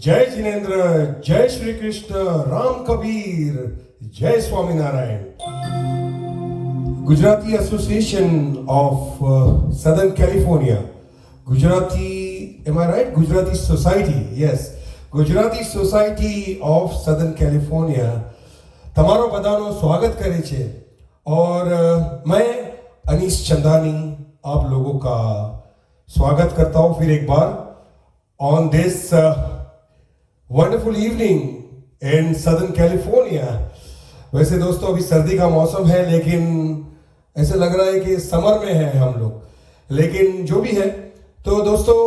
जय जिनेन्द्र, जय श्री कृष्ण, राम कबीर, जय Swaminarayan. Gujarati Association of Southern California, Gujarati, am I right? Gujarati Society, yes. Gujarati Society of Southern California તમારો બધાનો સ્વાગત કરે છે और मैं अनीस चंदानी आप लोगों का स्वागत करता हूँ फिर एक बार on this wonderful evening in Southern California. वैसे दोस्तों अभी सर्दी का मौसम है लेकिन ऐसे लग रहा है कि समर में है हम लोग, लेकिन जो भी है. तो दोस्तों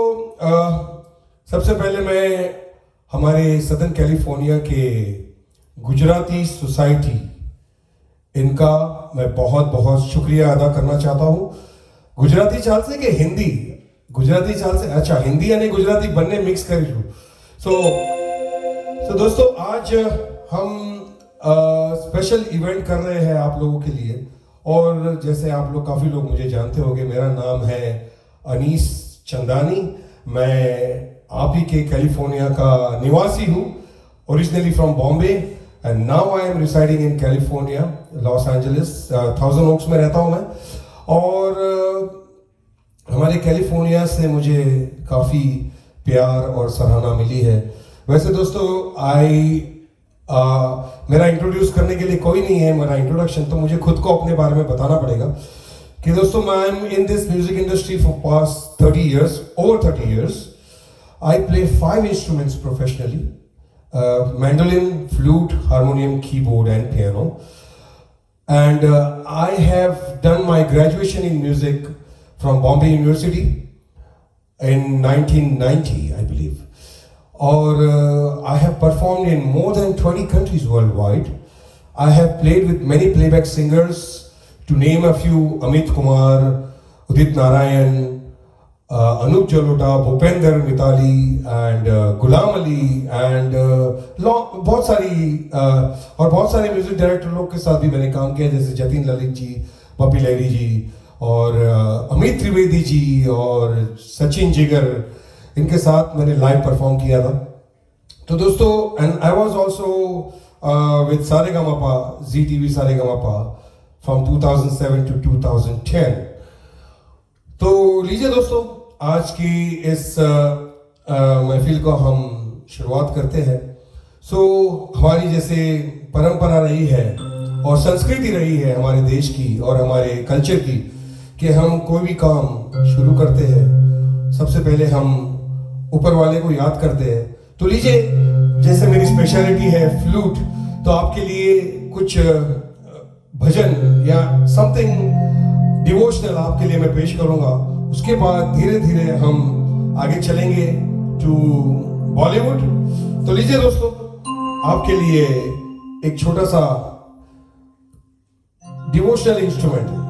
सबसे पहले मैं हमारे सदर्न कैलिफोर्निया के गुजराती सोसाइटी इनका मैं बहुत बहुत शुक्रिया अदा करना चाहता हूँ. गुजराती चाल से कि हिंदी गुजराती चाल से, अच्छा हिंदी यानी गुजराती बनने मिक्स करीશું. सो दोस्तों आज हम स्पेशल इवेंट कर रहे हैं आप लोगों के लिए. और जैसे आप लोग काफ़ी लोग मुझे जानते होंगे, मेरा नाम है अनीस चंदानी. मैं आप ही के कैलिफोर्निया का निवासी हूँ, originally from Bombay and now I am residing in California, Los Angeles, Thousand Oaks में रहता हूँ मैं. और हमारे कैलिफोर्निया से मुझे काफ़ी प्यार और सराहना मिली है. वैसे दोस्तों मेरा इंट्रोड्यूस करने के लिए कोई नहीं है, मेरा इंट्रोडक्शन तो मुझे खुद को अपने बारे में बताना पड़ेगा कि दोस्तों I am in this music industry for past 30 years, over 30 years. I play 5 instruments professionally: mandolin, flute, harmonium, keyboard and piano. And I have done my graduation in music from Bombay University in 1990, I believe. Or I have performed in more than 20 countries worldwide. I have played with many playback singers, to name a few: Amit Kumar, Udit Narayan, Anup Jalota, Bhupender Mitali and Ghulam Ali and बहुत सारी और बहुत सारे music director लोग के साथ भी मैंने काम किया, जैसे जतिन ललित जी, पपी लहरी जी और अमित त्रिवेदी जी और सचिन जिगर, इनके साथ मैंने लाइव परफॉर्म किया था. तो दोस्तों and I was also with Saregamapa, Zee TV Saregamapa from 2007 to 2010. तो लीजिए दोस्तों आज की इस महफिल को हम शुरुआत करते हैं. हमारी जैसे परंपरा रही है और संस्कृति रही है हमारे देश की और हमारे कल्चर की कि हम कोई भी काम शुरू करते हैं सबसे पहले हम ऊपर वाले को याद करते हैं. तो लीजिए, जैसे मेरी स्पेशलिटी है फ्लूट, तो आपके लिए कुछ भजन या समथिंग डिवोशनल आपके लिए मैं पेश करूंगा. उसके बाद धीरे धीरे हम आगे चलेंगे टू बॉलीवुड. तो लीजिए दोस्तों, आपके लिए एक छोटा सा डिवोशनल इंस्ट्रूमेंट है.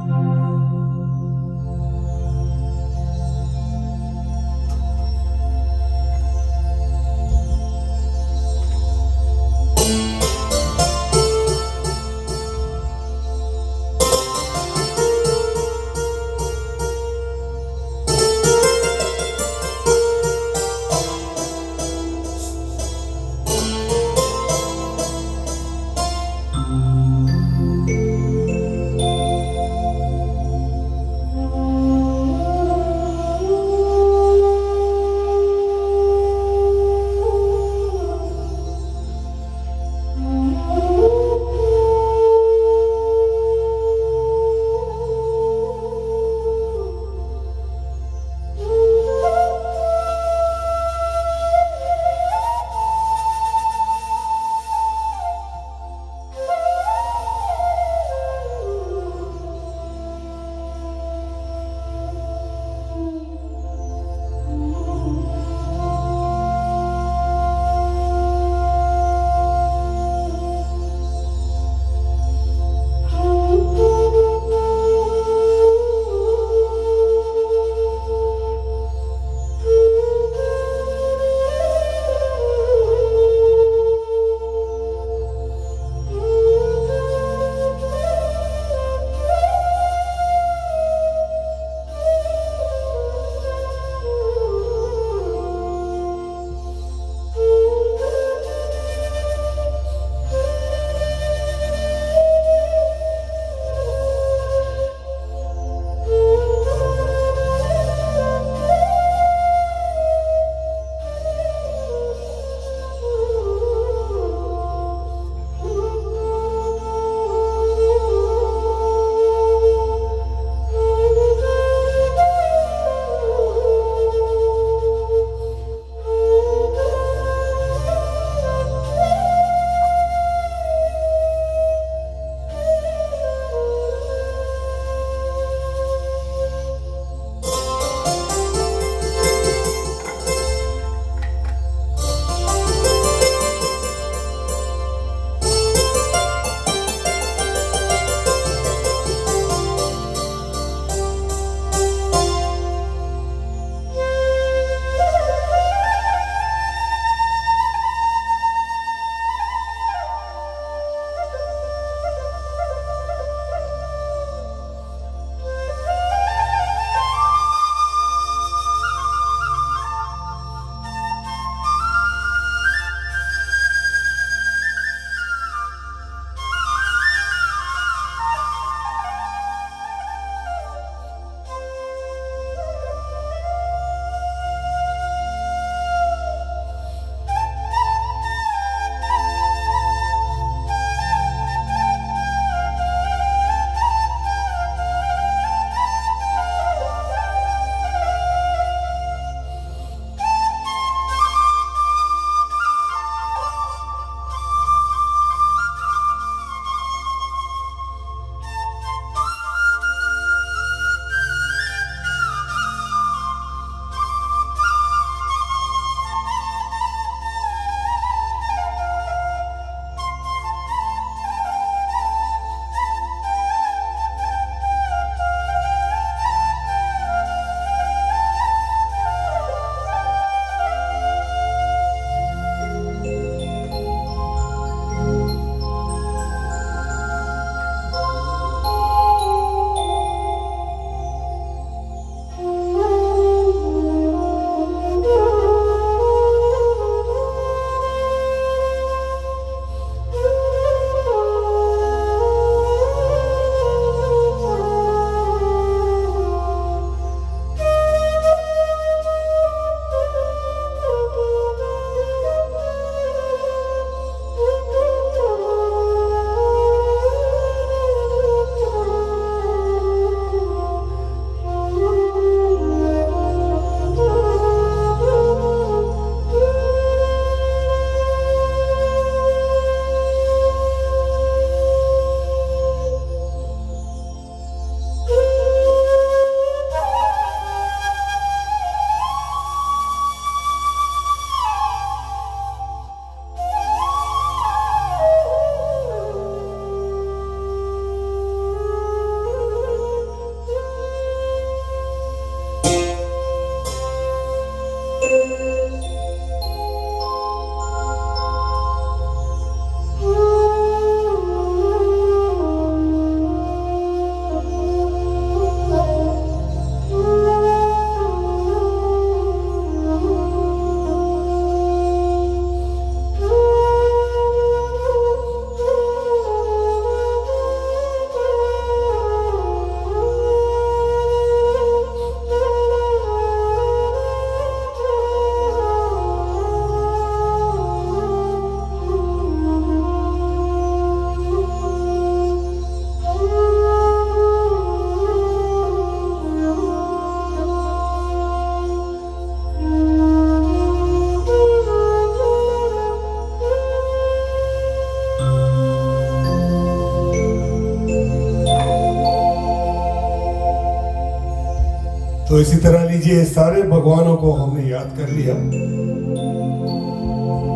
तो इसी तरह लीजिए, सारे भगवानों को हमने याद कर लिया।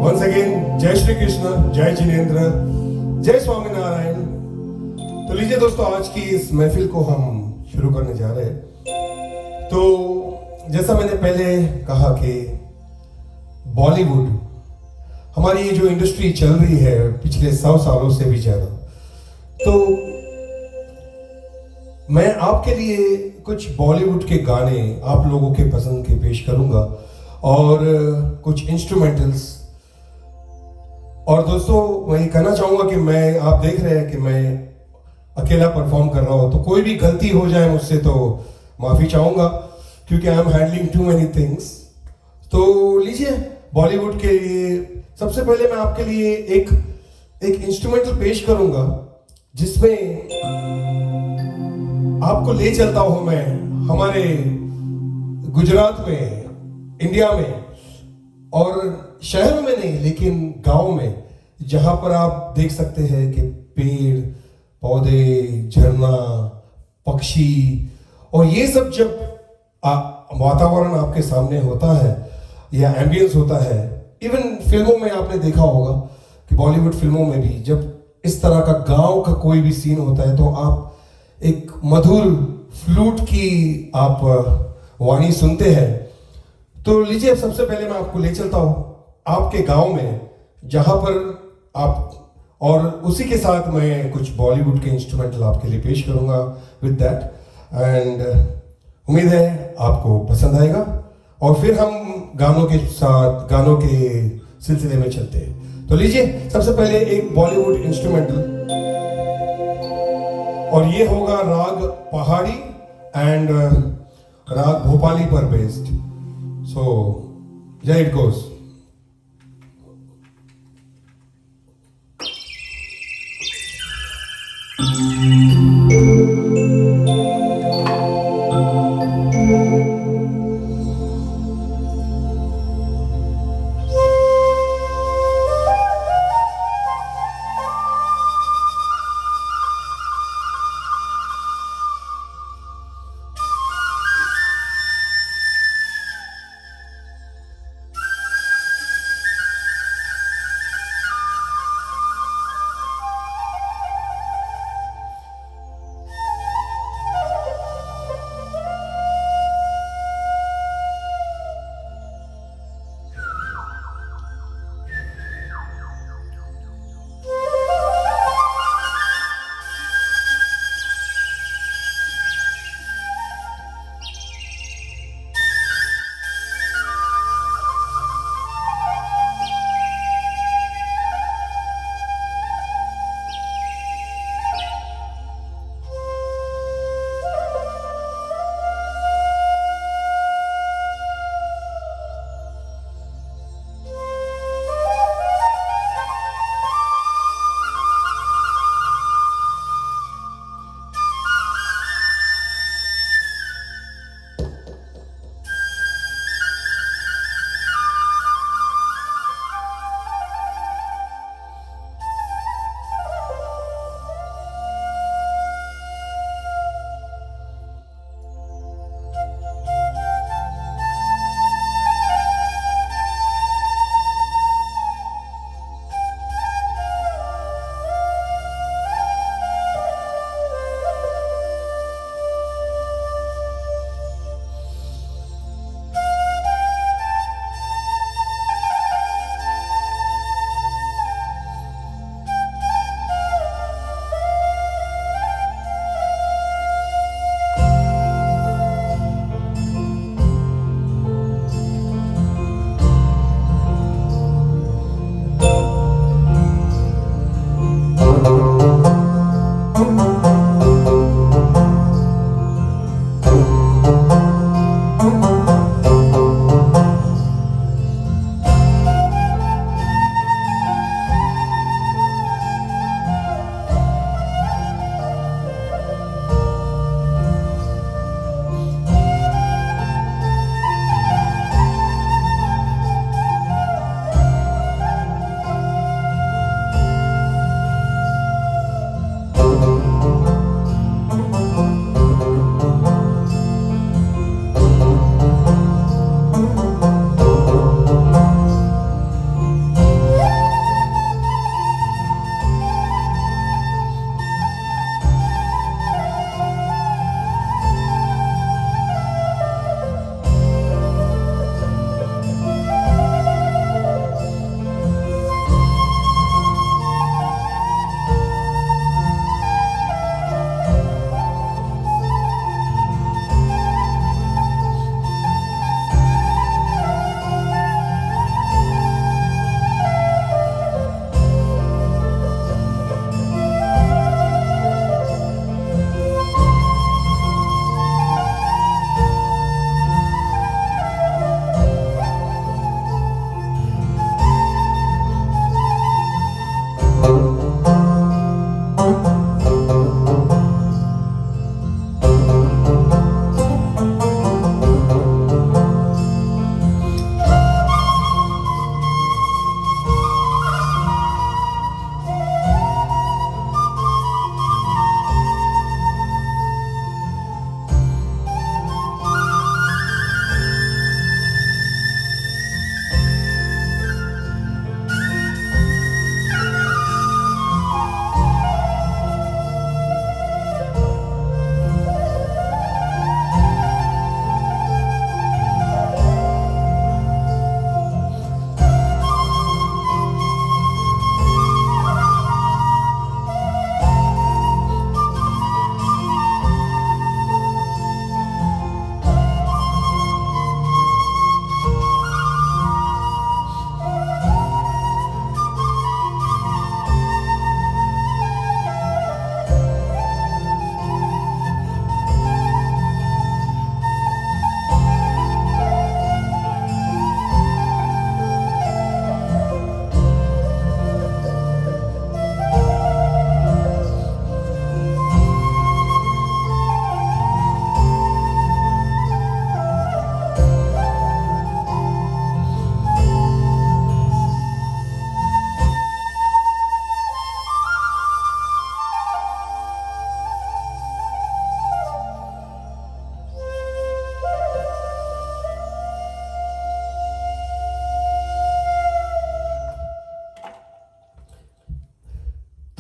वंस अगेन जय श्री कृष्ण, जय जिनेन्द्र, जय स्वामीनारायण। तो लीजिए दोस्तों, आज की इस महफिल को हम शुरू करने जा रहे हैं। तो जैसा मैंने पहले कहा कि बॉलीवुड, हमारी ये जो इंडस्ट्री चल रही है पिछले 100 सालों से भी ज्यादा, तो मैं आपके लिए कुछ बॉलीवुड के गाने आप लोगों के पसंद के पेश करूंगा और कुछ इंस्ट्रूमेंटल्स। और दोस्तों, मैं ये कहना चाहूंगा कि मैं, आप देख रहे हैं कि मैं अकेला परफॉर्म कर रहा हूं, तो कोई भी गलती हो जाए मुझसे तो माफी चाहूंगा, क्योंकि I am handling too many things. तो लीजिए, बॉलीवुड के लिए सबसे पहले मैं आपके लिए एक इंस्ट्रूमेंटल पेश करूंगा, जिसमें आपको ले चलता हूं मैं हमारे गुजरात में, इंडिया में, और शहर में नहीं लेकिन गांव में, जहां पर आप देख सकते हैं कि पेड़ पौधे, झरना, पक्षी, और ये सब जब वातावरण आपके सामने होता है या एम्बियंस होता है। इवन फिल्मों में आपने देखा होगा कि बॉलीवुड फिल्मों में भी जब इस तरह का गांव का कोई भी सीन होता है तो आप एक मधुर फ्लूट की आप वाणी सुनते हैं। तो लीजिए, सबसे पहले मैं आपको ले चलता हूं आपके गांव में, जहां पर आप, और उसी के साथ मैं कुछ बॉलीवुड के इंस्ट्रूमेंटल आपके लिए पेश करूंगा विद दैट, एंड उम्मीद है आपको पसंद आएगा। और फिर हम गानों के साथ, गानों के सिलसिले में चलते हैं। तो लीजिए, सबसे पहले एक बॉलीवुड इंस्ट्रूमेंटल, और ये होगा राग पहाड़ी एंड राग भोपाली पर बेस्ड। सो जय इट गोस।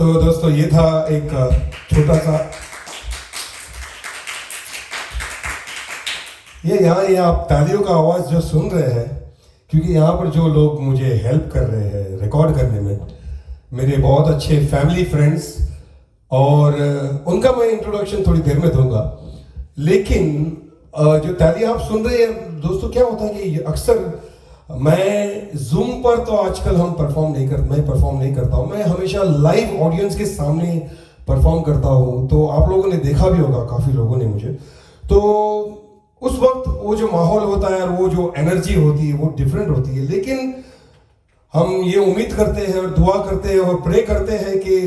तो दोस्तों ये था एक छोटा सा ये यहाँ ये आप तालियों का आवाज़ जो सुन रहे हैं, क्योंकि यहाँ पर जो लोग मुझे हेल्प कर रहे हैं रिकॉर्ड करने में, मेरे बहुत अच्छे फैमिली फ्रेंड्स, और उनका मैं इंट्रोडक्शन थोड़ी देर में दूंगा। लेकिन जो तालियां आप सुन रहे हैं दोस्तों, क्या होता है कि अक्सर मैं जूम पर तो आजकल मैं परफॉर्म नहीं करता हूँ, मैं हमेशा लाइव ऑडियंस के सामने परफॉर्म करता हूँ। तो आप लोगों ने देखा भी होगा, काफ़ी लोगों ने मुझे, तो उस वक्त वो जो माहौल होता है और वो जो एनर्जी होती है वो डिफरेंट होती है। लेकिन हम ये उम्मीद करते हैं और दुआ करते हैं और प्रे करते हैं कि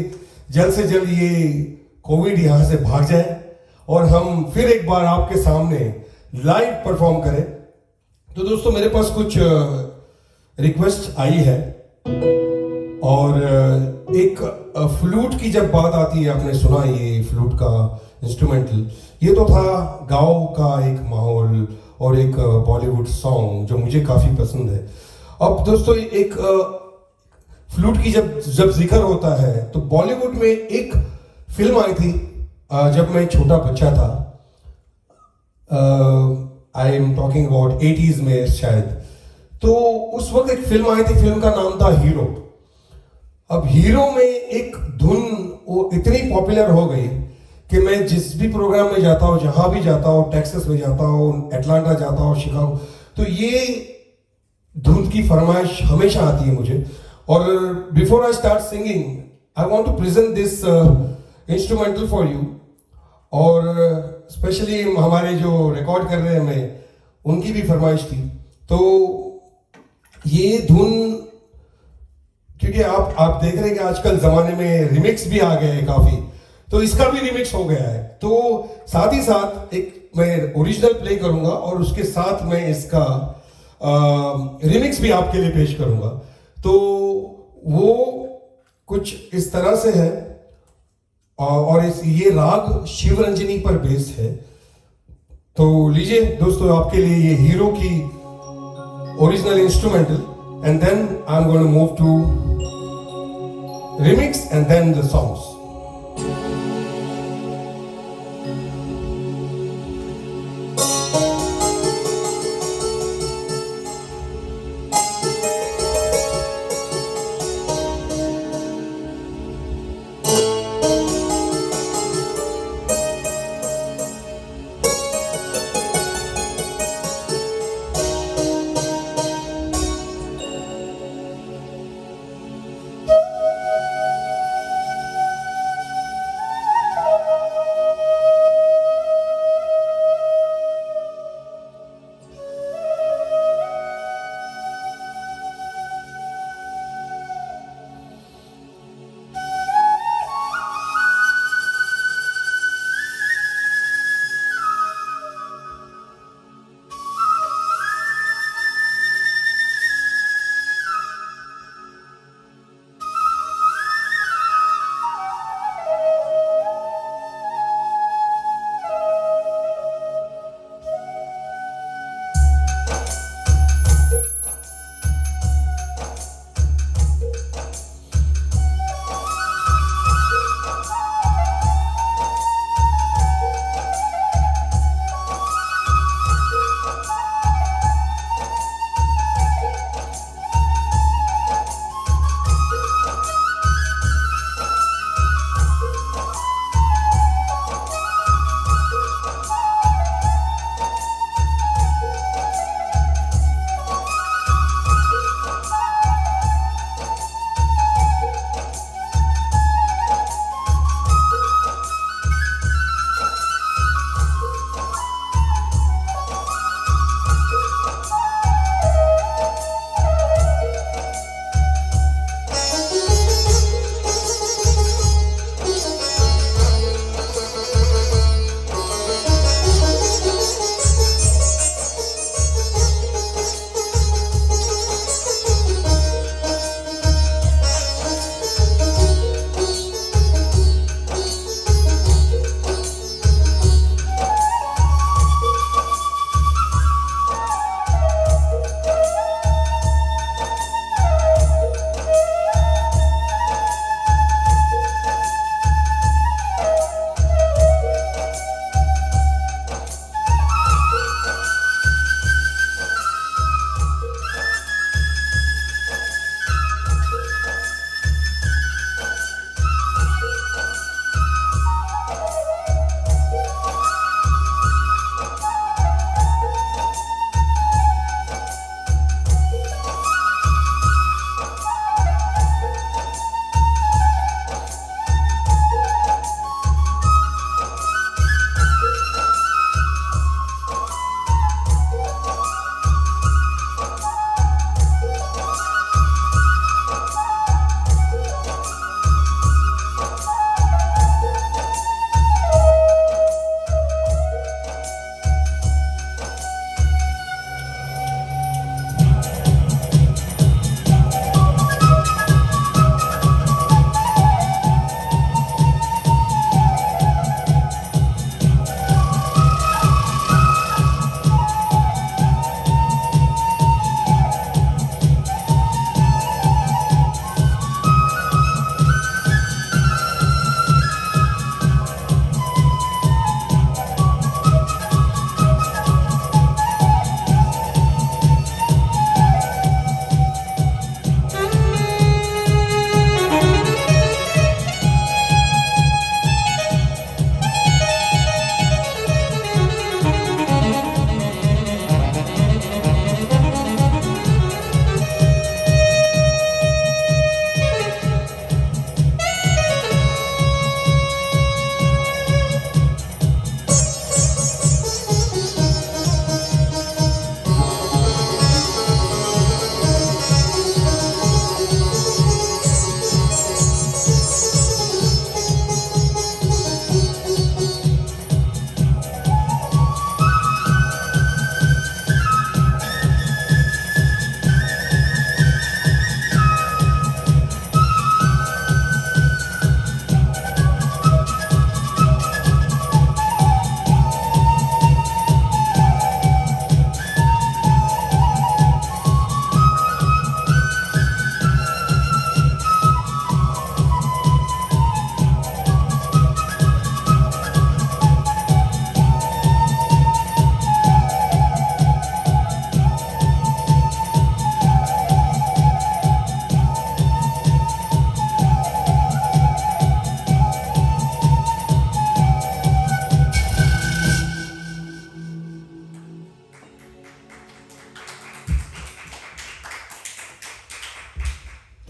जल्द से जल्द ये कोविड यहाँ से भाग जाए और हम फिर एक बार आपके सामने लाइव परफॉर्म करें। तो दोस्तों मेरे पास कुछ रिक्वेस्ट आई है, और एक फ्लूट की जब बात आती है, आपने सुना ये फ्लूट का इंस्ट्रूमेंटल, ये तो था गाँव का एक माहौल और एक बॉलीवुड सॉन्ग जो मुझे काफ़ी पसंद है। अब दोस्तों एक फ्लूट की जब जिक्र होता है तो बॉलीवुड में एक फिल्म आई थी जब मैं छोटा बच्चा था, I am talking about 80s में शायद। तो उस वक्त एक फिल्म आई थी, फिल्म का नाम था हीरो। अब हीरो में एक धुन वो इतनी पॉपुलर हो गई कि मैं जिस भी प्रोग्राम में जाता हूँ, जहां भी जाता हूँ, टेक्सास में जाता हूँ, एटलांटा जाता हूँ, शिकागो, तो ये धुन की फरमाइश हमेशा आती है मुझे। और before I start singing I want to present this instrumental for you, और स्पेशली हमारे जो रिकॉर्ड कर रहे हैं हमें, उनकी भी फरमाइश थी। तो ये धुन, क्योंकि आप देख रहे हैं कि आजकल ज़माने में रिमिक्स भी आ गए हैं काफ़ी, तो इसका भी रिमिक्स हो गया है। तो साथ ही साथ एक मैं ओरिजिनल प्ले करूंगा और उसके साथ मैं इसका रिमिक्स भी आपके लिए पेश करूंगा। तो वो कुछ इस तरह से है, और ये राग शिवरंजनी पर बेस्ड है। तो लीजिए दोस्तों, आपके लिए ये हीरो की original instrumental, and then I am going to move to remix and then the songs.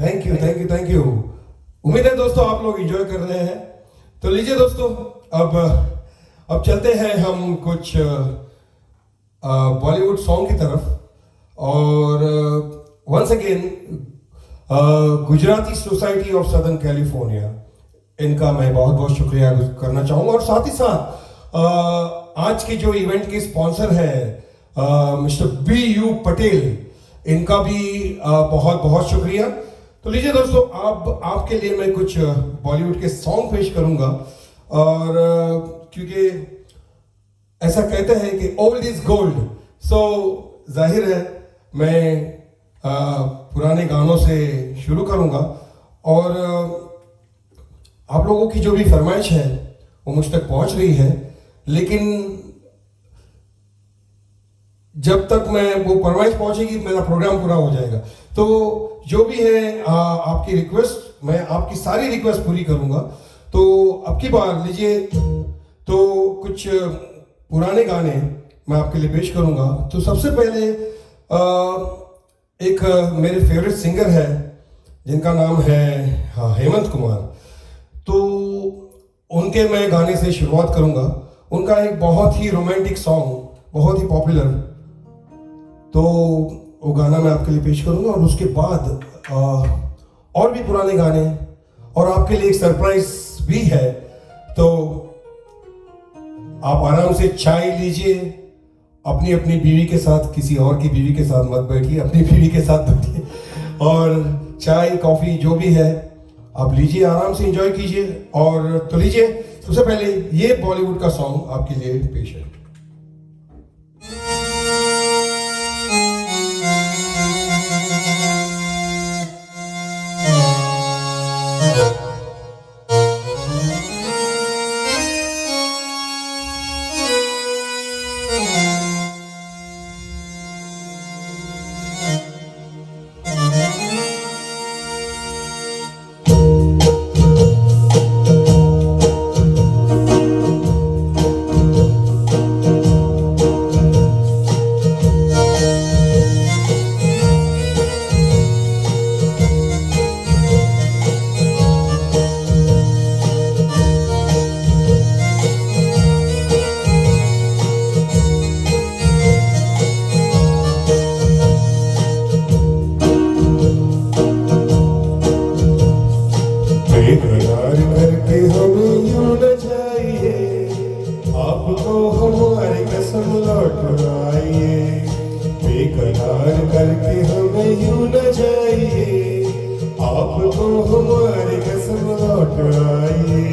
Thank you thank you thank you. उम्मीद है दोस्तों आप लोग एंजॉय कर रहे हैं। तो लीजिए दोस्तों, अब चलते हैं हम कुछ बॉलीवुड सॉन्ग की तरफ। और once again Gujarati society of southern California, इनका मैं बहुत बहुत शुक्रिया करना चाहूँगा। और साथ ही साथ आज के जो इवेंट के स्पॉन्सर हैं मिस्टर BU पटेल, इनका भी बहुत बहुत शुक्रिया। तो लीजिए दोस्तों, अब आपके लिए मैं कुछ बॉलीवुड के सॉन्ग पेश करूंगा। और क्योंकि ऐसा कहते हैं कि ओल्ड इज गोल्ड, सो जाहिर है मैं पुराने गानों से शुरू करूंगा। और आप लोगों की जो भी फरमाइश है वो मुझ तक पहुंच रही है, लेकिन जब तक मैं वो फरमाइश पहुंचेगी मेरा प्रोग्राम पूरा हो जाएगा। तो जो भी है आपकी रिक्वेस्ट, मैं आपकी सारी रिक्वेस्ट पूरी करूंगा। तो अब की बार लीजिए, तो कुछ पुराने गाने मैं आपके लिए पेश करूंगा। तो सबसे पहले एक मेरे फेवरेट सिंगर है जिनका नाम है हेमंत कुमार। तो उनके मैं गाने से शुरुआत करूंगा। उनका एक बहुत ही रोमांटिक सॉन्ग, बहुत ही पॉपुलर, तो वो गाना मैं आपके लिए पेश करूंगा। और उसके बाद और भी पुराने गाने, और आपके लिए एक सरप्राइज भी है। तो आप आराम से चाय लीजिए, अपनी अपनी बीवी के साथ, किसी और की बीवी के साथ मत बैठिए, अपनी बीवी के साथ बैठिए। और चाय कॉफी जो भी है आप लीजिए, आराम से एंजॉय कीजिए। और तो लीजिए, सबसे पहले ये बॉलीवुड का सॉन्ग आपके लिए पेश है। बेकरार करके हमें यूं न जाइए, आपको हमारी कसम लौट आइए। बेकरार करके हमें यूं न जाइए, आपको हमारी कसम लौट आइए।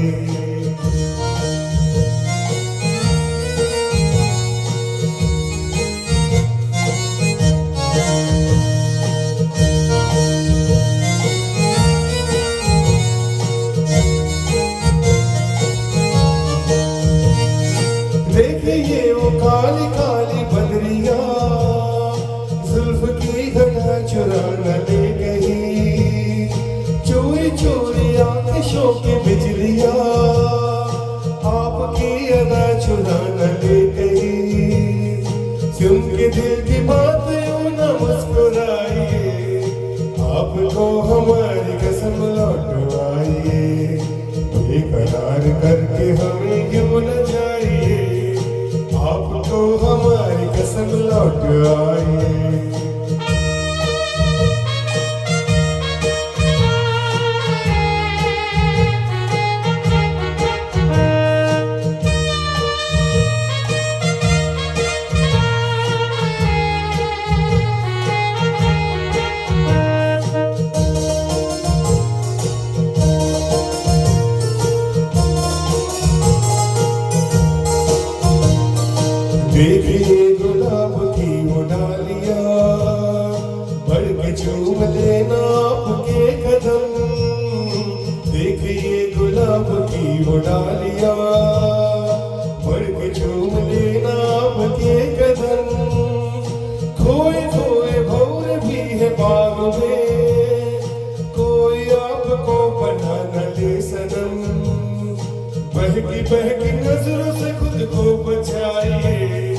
देखिए वो काली काली बदरिया, जुल्फ की घटा चुरा न ले गई। चोरी चोरी आतिशों की बिजलिया, आपकी अदा चुरा न ले गई। सुन के दिल की बात यूं न मुस्कुराइए, आपको हमारी कसम लौट आइए। बेकरार करके हमें क्यों न जाइए, आपको हमारी कसम लौट आइए। देखिए गुलाब की वो डालिया, बढ़ के चूम लेना आपके कदम। देखिए गुलाब की वो डालिया, बढ़ के चूम लेना आपके कदम। खोए खोए भौर भी है बाग में, कोई आपको बना न ले सनम। बहकी नजरों से खुद को बचाइए,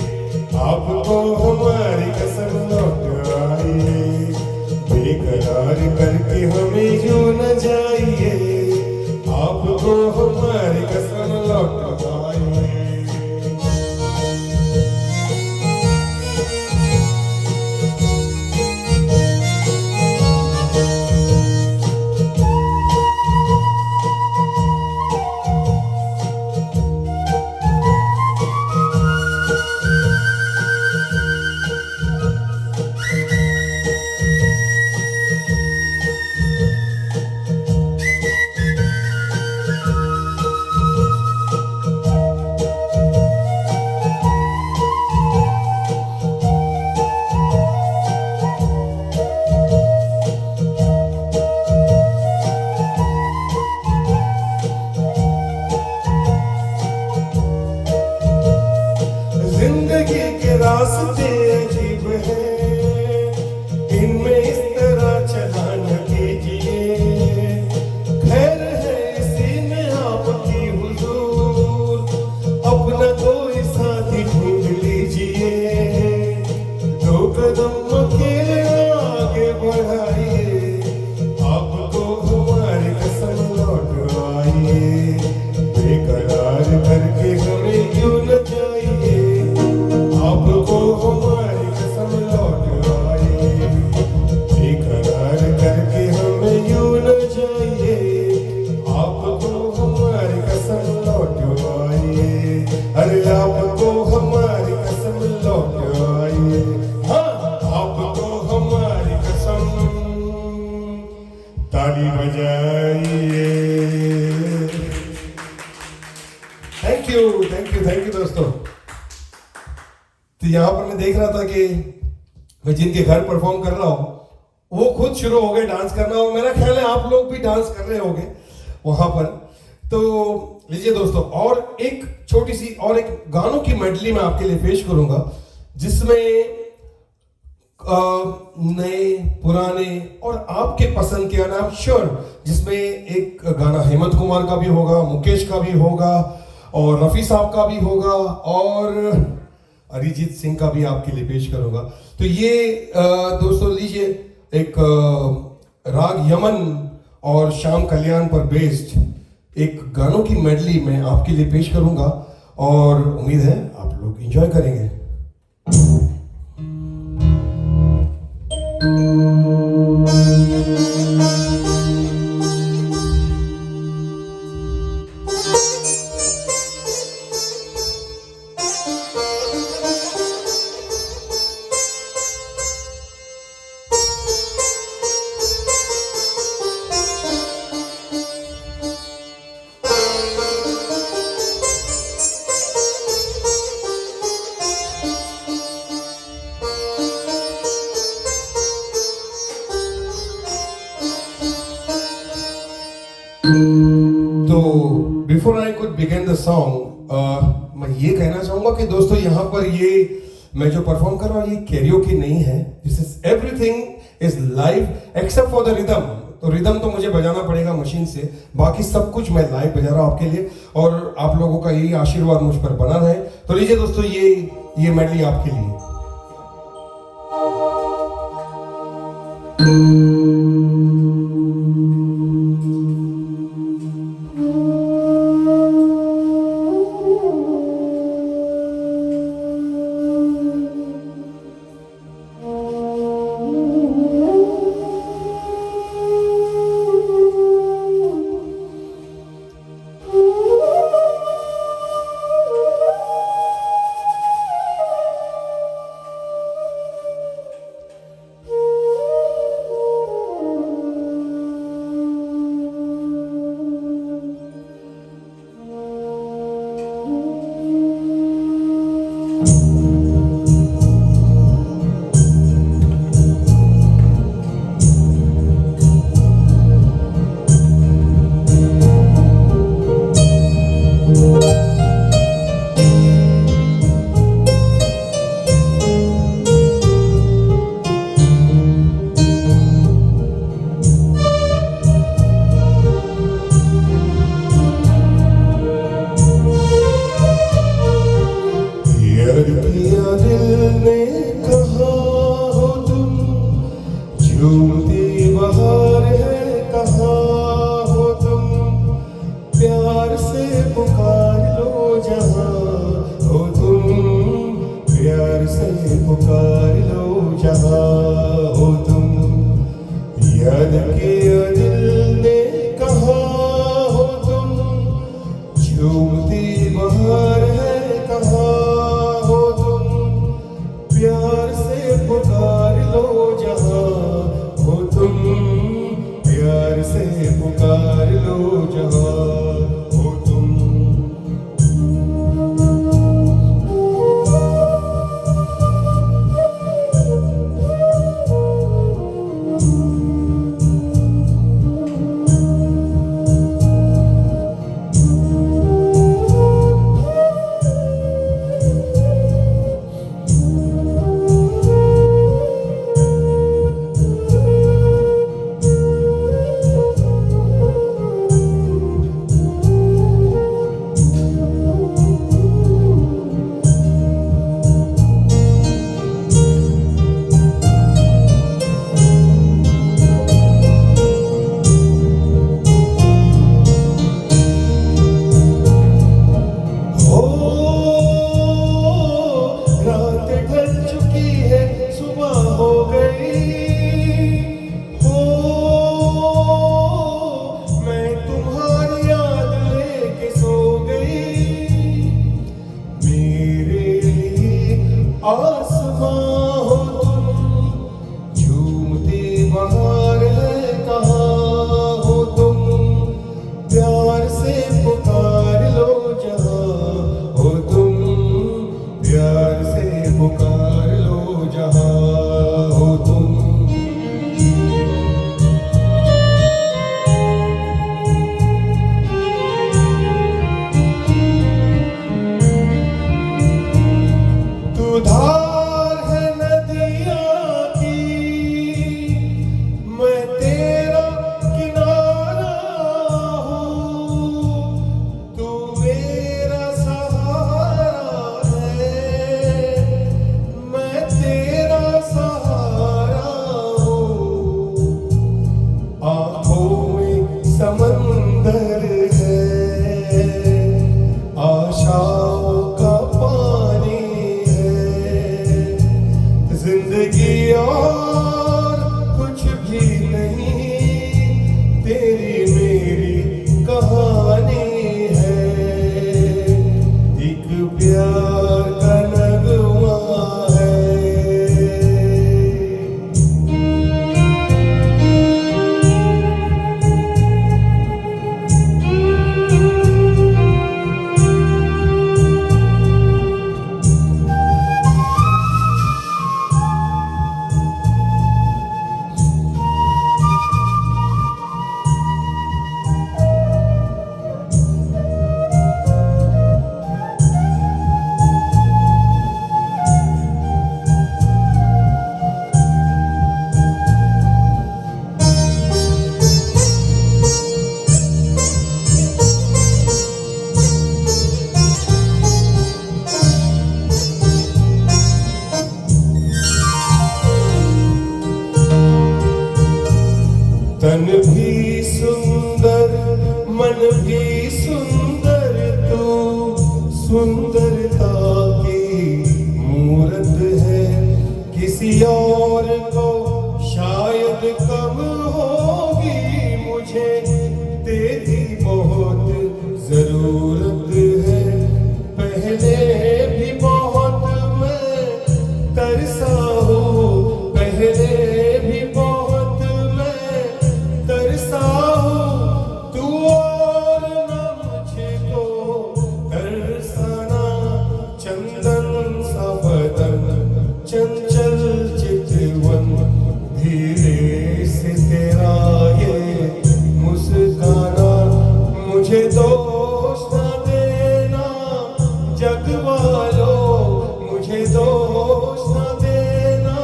आपको हमारी कसम लौट आइए। बेकरार करके हमें रास्ते अजीब हैं, इनमें इस तरह चला न कीजिए। खैर है इसी में आपकी हुजूर, अपना कोई साथी ढूंढ लीजिए। दो कदम अकेले आगे बढ़ाइए, आपको हमारी कसम लौट आइए। बेकरार करके हमें यूं न जाइए, आपको हमारी कसम लौट आइए। बेकरार करके हमें यूं न जाइए, आपको हमारी कसम लौट आइए। अरे आपको हमारी कसम लौट आइए, हाँ आपको हमारी कसम। ताली बजाइए। थैंक यू दोस्तों। तो यहाँ पर मैं देख रहा था कि मैं जिनके घर परफॉर्म कर रहा हूँ वो खुद शुरू हो गए डांस करना, और मेरा ख्याल है आप लोग भी डांस कर रहे होंगे वहां पर। तो लीजिए दोस्तों, और एक छोटी सी और एक गानों की मेडली मैं आपके लिए पेश करूंगा, जिसमें नए पुराने और आपके पसंद के, आई एम श्योर जिसमें एक गाना हेमंत कुमार का भी होगा, मुकेश का भी होगा, और रफी साहब का भी होगा, और अरिजीत सिंह का भी आपके लिए पेश करूंगा। तो ये दोस्तों लीजिए, एक राग यमन और श्याम कल्याण पर बेस्ड एक गानों की मेडली मैं आपके लिए पेश करूंगा, और उम्मीद है आप लोग एंजॉय करेंगे। तो before I could begin the song, मैं ये कहना चाहूंगा कि दोस्तों यहाँ पर ये मैं जो परफॉर्म कर रहा हूँ ये कैरियोकी नहीं है। This is everything is live except for the rhythm. तो रिदम तो मुझे बजाना पड़ेगा मशीन से, बाकी सब कुछ मैं लाइव बजा रहा हूँ आपके लिए, और आप लोगों का यही आशीर्वाद मुझ पर बना रहे। तो लीजिए दोस्तों, ये मेडली आपके लिए। आसमां हो तुम, झूमती बहार है कहाँ हो तुम, प्यार से पुकार लो जहाँ हो तुम, प्यार से पुकार लो जहाँ हो तुम। तू धार है नदियाँ की, मैं तेरा किनारा हूँ, तू मेरा सहारा है, मैं तेरा सहारा हूँ। आँखों में समंदर है, आशाओं का पानी है, जिंदगी और कुछ भी नहीं, तेरी मेरी कहानी है, एक प्यार का नगमा है। तन भी सुंदर, मन भी सुंदर, तू सुंदरता की मूरत है, किसी और को शायद कम होगी, मुझे तेरी बहुत जरूरत है। पहले भी बहुत मैं तरसा हूँ, पहले भी बहुत मैं तरसा हूँ, तू और न मुझको तरसाना। चंदन सा बदन, चंचल चितवन, धीरे से तेरा ये मुस्काना, मुझे दोष न देना जग वालों, मुझे दोष न देना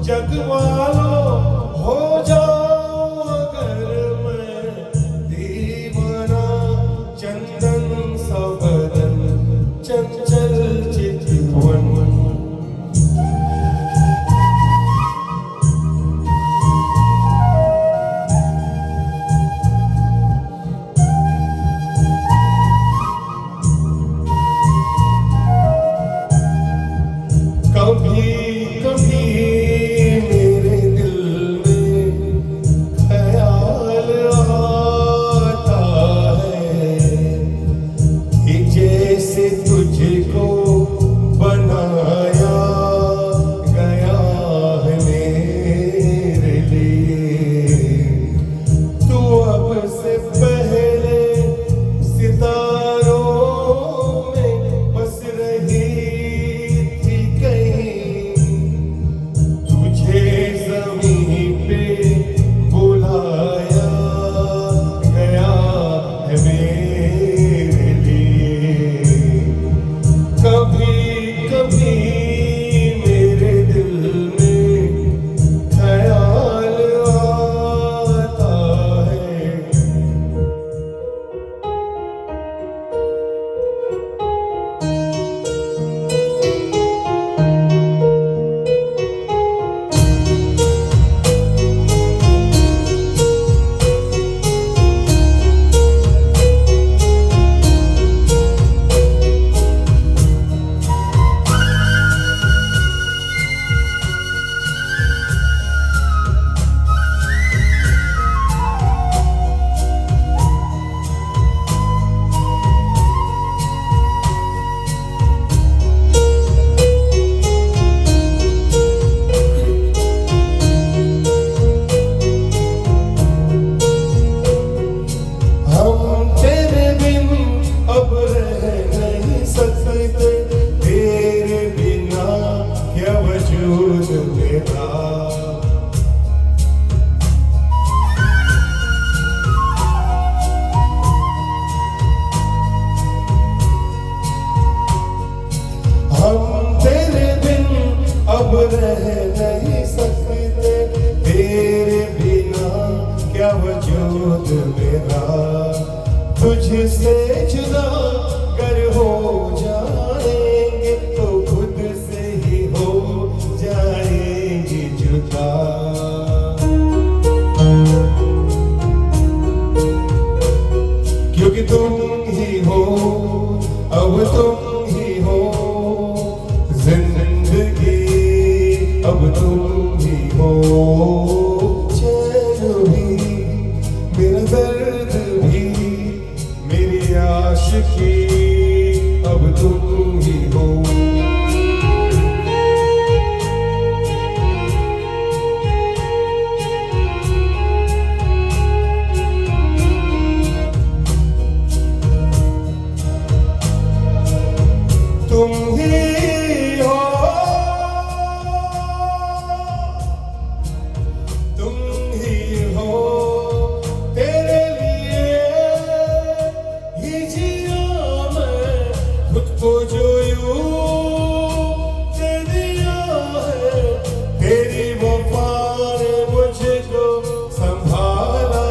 जग वालों, हो जाऊं अगर मैं दीवाना। चंदन सा बदन, चंचल चितवन। कभी रह नहीं सकते तेरे बिना, क्या वजूद मेरा तुझसे जुदा कर हो जाएंगे तो खुद से ही हो जाएंगे जुदा। क्योंकि तुम ही हो, अब तुम ही हो जिंदगी, अब तुम ही हो चैन भी, मेरा दर्द भी, मेरी आशिकी, अब तुम ही हो। तुम ही हो, तुम ही हो, तेरे लिए ही जिया मैं, खुद को जो यूं दे दिया है, तेरी वफा ने मुझको संभाला,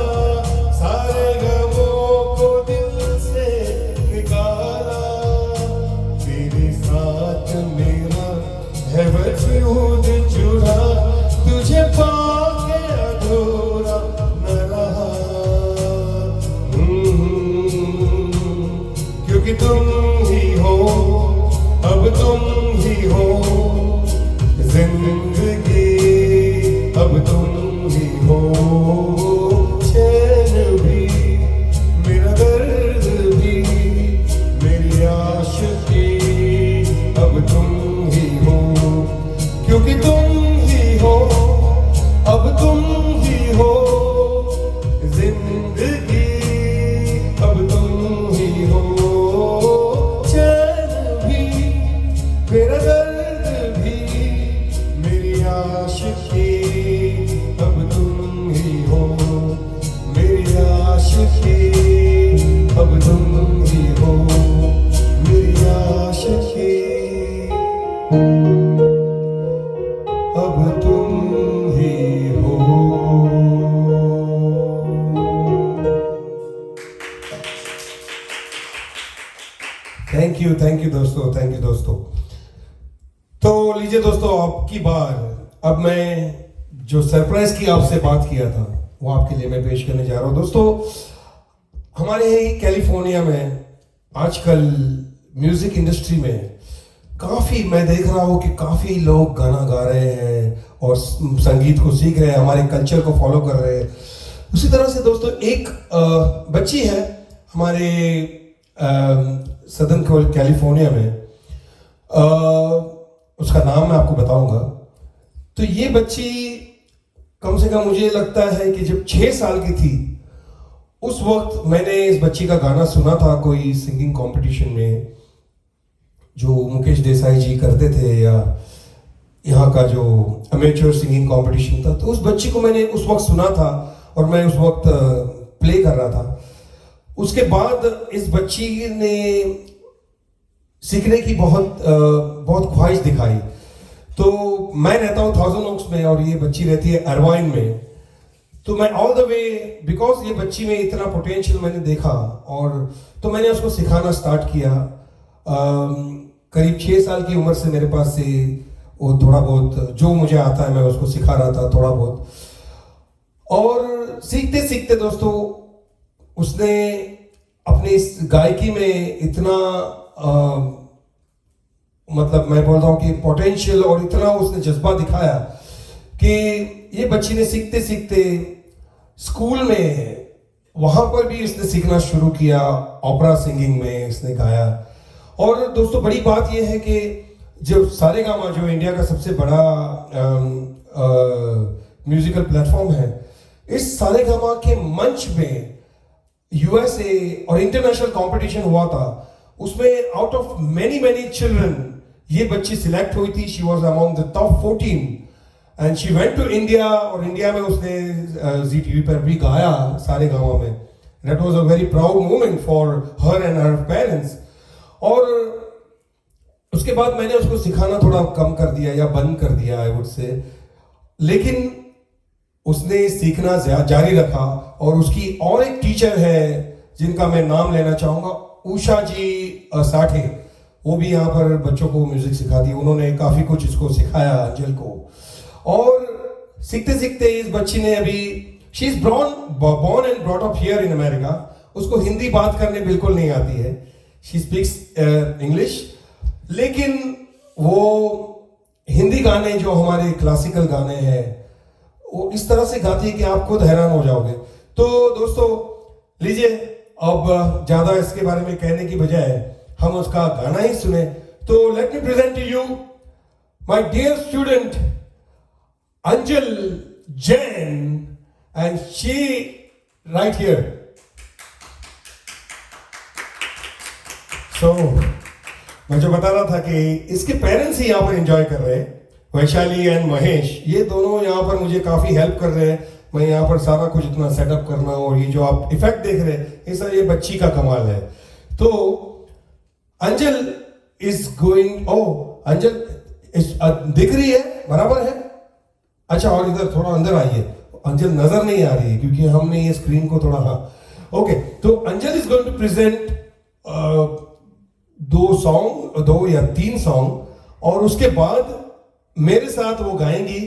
सारे गमों को दिल से निकाला, तेरे साथ मेरा है वजूद जुड़ा, तुझे पाके अधूरा न रहा। क्योंकि तुम ही हो, अब तुम ही हो जिंदगी, अब तुम ही हो चैन भी, मेरा दर्द भी, मेरी आशिकी, अब तुम ही हो। क्योंकि तुम ही हो, अब तुम ही हो जिंदगी, अब तुम ही हो चैन भी, मेरा दर्द भी, मेरी आशिकी, अब तुम ही हो, मेरी आशिकी, अब तुम ही हो, मेरी आशिकी, अब तुम ही हो। थैंक यू दोस्तों, थैंक यू दोस्तों। तो लीजिए दोस्तों, आपकी बार अब मैं जो सरप्राइज की आपसे बात किया था वो आपके लिए मैं पेश करने जा रहा हूं। दोस्तों, हमारे कैलिफोर्निया में आजकल म्यूजिक इंडस्ट्री में काफ़ी मैं देख रहा हूँ कि काफ़ी लोग गाना गा रहे हैं और संगीत को सीख रहे हैं, हमारे कल्चर को फॉलो कर रहे हैं। उसी तरह से दोस्तों एक बच्ची है हमारे सदर्न कैलिफोर्निया में, उसका नाम मैं आपको बताऊंगा। तो ये बच्ची कम से कम मुझे लगता है कि जब 6 साल की थी उस वक्त मैंने इस बच्ची का गाना सुना था कोई सिंगिंग कंपटीशन में जो मुकेश देसाई जी करते थे, या यहाँ का जो अमेच्योर सिंगिंग कंपटीशन था। तो उस बच्ची को मैंने उस वक्त सुना था और मैं उस वक्त प्ले कर रहा था। उसके बाद इस बच्ची ने सीखने की बहुत ख्वाहिश दिखाई। तो मैं रहता हूँ थाउजेंड ओक्स में और ये बच्ची रहती है अरवाइन में। तो मैं ऑल द वे, बिकॉज ये बच्ची में इतना पोटेंशियल मैंने देखा और तो मैंने उसको सिखाना स्टार्ट किया। करीब 6 साल की उम्र से मेरे पास से वो थोड़ा बहुत जो मुझे आता है मैं उसको सिखा रहा था थोड़ा बहुत। और सीखते सीखते दोस्तों उसने अपनी इस गायकी में इतना मतलब मैं बोल रहा हूँ कि पोटेंशियल और इतना उसने जज्बा दिखाया कि ये बच्ची ने सीखते सीखते स्कूल में वहां पर भी इसने सीखना शुरू किया। ओपेरा सिंगिंग में इसने गाया। और दोस्तों बड़ी बात यह है कि जो सारेगामा जो इंडिया का सबसे बड़ा म्यूजिकल प्लेटफॉर्म है, इस सारेगामा के मंच में यूएसए और इंटरनेशनल कंपटीशन हुआ था। उसमें आउट ऑफ मेनी चिल्ड्रन ये बच्ची सिलेक्ट हुई थी। She was among the top 14 and she went to India. और इंडिया में उसने जी टीवी पर भी गाया सारेगामा में। That was a very proud moment for her and her parents. और उसके बाद मैंने उसको सिखाना थोड़ा कम कर दिया या बंद कर दिया आई वुड से, लेकिन उसने सीखना जारी रखा। और उसकी और एक टीचर है जिनका मैं नाम लेना चाहूंगा, उषा जी साठे, वो भी यहाँ पर बच्चों को म्यूजिक सिखाती है। उन्होंने काफी कुछ इसको सिखाया अंजल को। और सीखते सीखते इस बच्ची ने अभी, she is born and brought up here in America, उसको हिंदी बात करने बिल्कुल नहीं आती है, शी स्पीक्स इंग्लिश, लेकिन वो हिंदी गाने जो हमारे क्लासिकल गाने हैं वो इस तरह से गाती है कि आप खुद हैरान हो जाओगे। तो दोस्तों लीजिए, अब ज्यादा इसके बारे में कहने की बजाय हम उसका गाना ही सुने। तो let me present to you my dear student Anjal Jain, and she right here. So मैं जो बता रहा था कि इसके पेरेंट्स ही यहाँ पर एंजॉय कर रहे हैं, वैशाली एंड महेश, ये दोनों यहाँ पर मुझे काफी हेल्प कर रहे हैं। मैं यहाँ पर सारा कुछ इतना सेटअप करना, और ये जो आप इफेक्ट देख रहे हैं ये सर ये बच्ची का कमाल है। तो अंजल इज गोइंग, ओ अंजल दिख रही है, बराबर है? अच्छा, और इधर थोड़ा अंदर आइए, अंजल नजर नहीं आ रही है क्योंकि हमने ये स्क्रीन को थोड़ा, हाँ ओके। तो अंजल इज गोइंग टू प्रेजेंट 2 या 3 सॉन्ग, और उसके बाद मेरे साथ वो गाएंगी।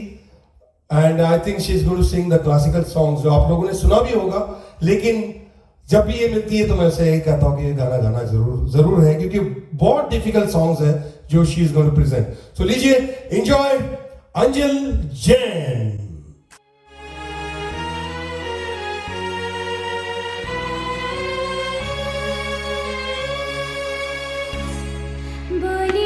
And I think she is going to sing the classical songs जो आप लोगों ने सुना भी होगा, लेकिन जब भी ये मिलती है तो मैं उसे यही कहता हूँ कि ये गाना गाना जरूर है, क्योंकि बहुत डिफिकल्ट सॉन्ग्स है जो she is going to present. So लीजिए, एंजॉय अंजल जैन। मन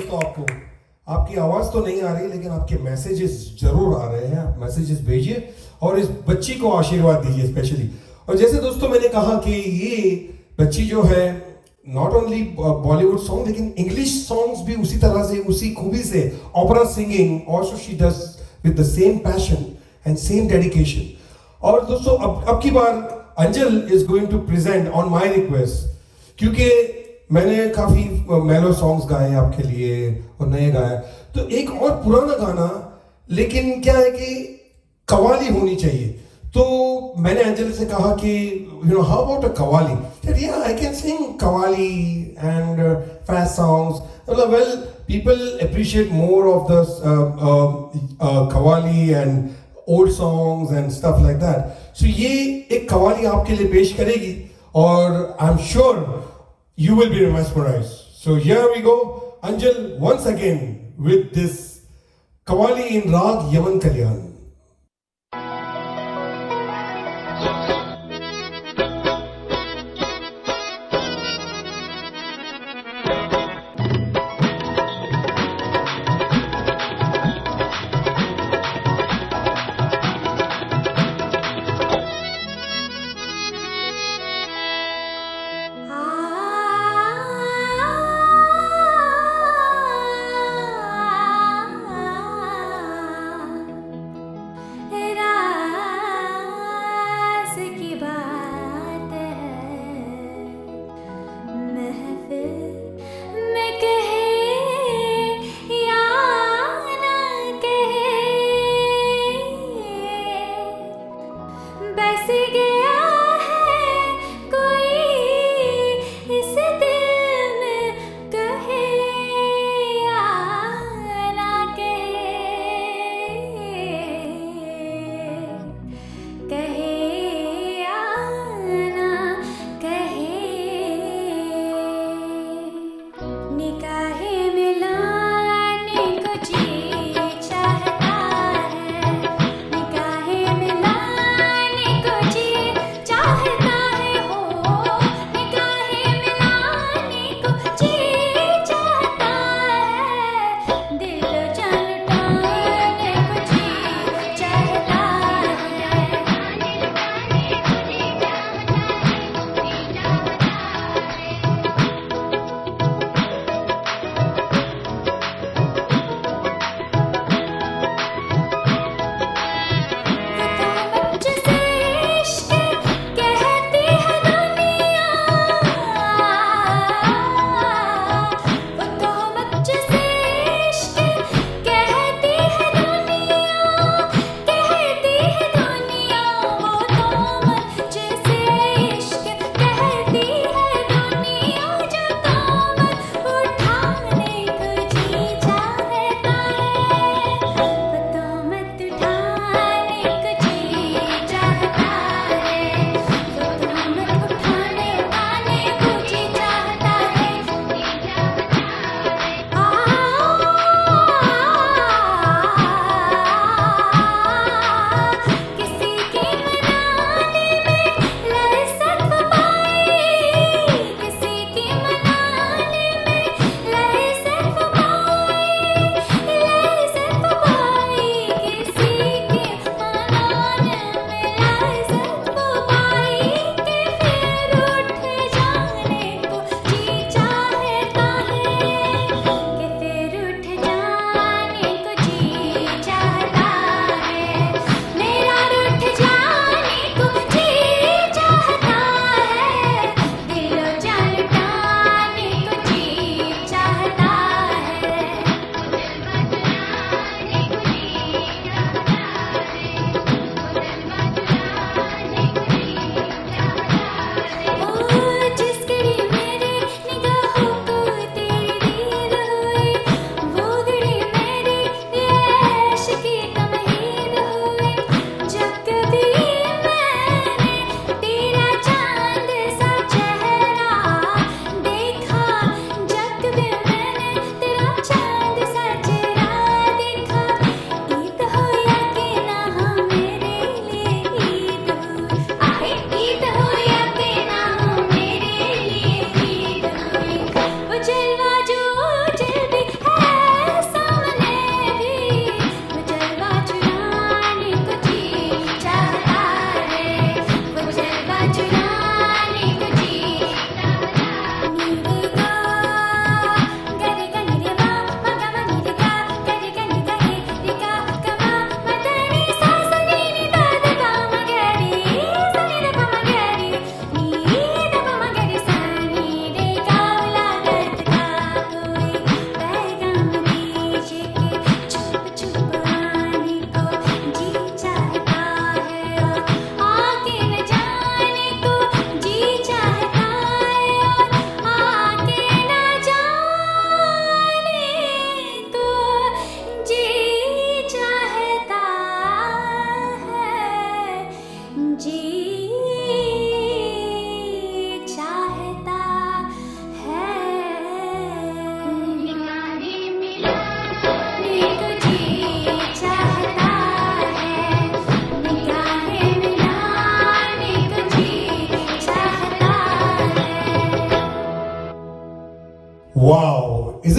दोस्तों आपको, आपकी आवाज तो नहीं आ रही लेकिन आपके मैसेजेस जरूर आ रहे हैं। आप मैसेजेस भेजिए और इस बच्ची को आशीर्वाद दीजिए स्पेशली। और जैसे दोस्तों मैंने कहा कि ये बच्ची जो है नॉट ओनली बॉलीवुड सॉन्ग लेकिन इंग्लिश सॉन्ग्स भी उसी तरह से, उसी खूबी से, opera singing also she does with the same passion and same dedication. और दोस्तों अब की बार Anjal is going to present on my request, क्योंकि मैंने काफी मेलो सॉन्ग्स गाए आपके लिए और नए गाए, तो एक और पुराना गाना, लेकिन क्या है कि कवाली होनी चाहिए। तो मैंने अंजल से कहा कि you know how about a qawwali, yeah I can sing kawali and fast songs. Well, people appreciate more of the kawali and old songs and stuff like that. So ये एक कवाली आपके लिए पेश करेगी और I'm sure you will be mesmerized. So here we go, Anjal once again with this kawali in Raag Yaman Kalyan. राज़ की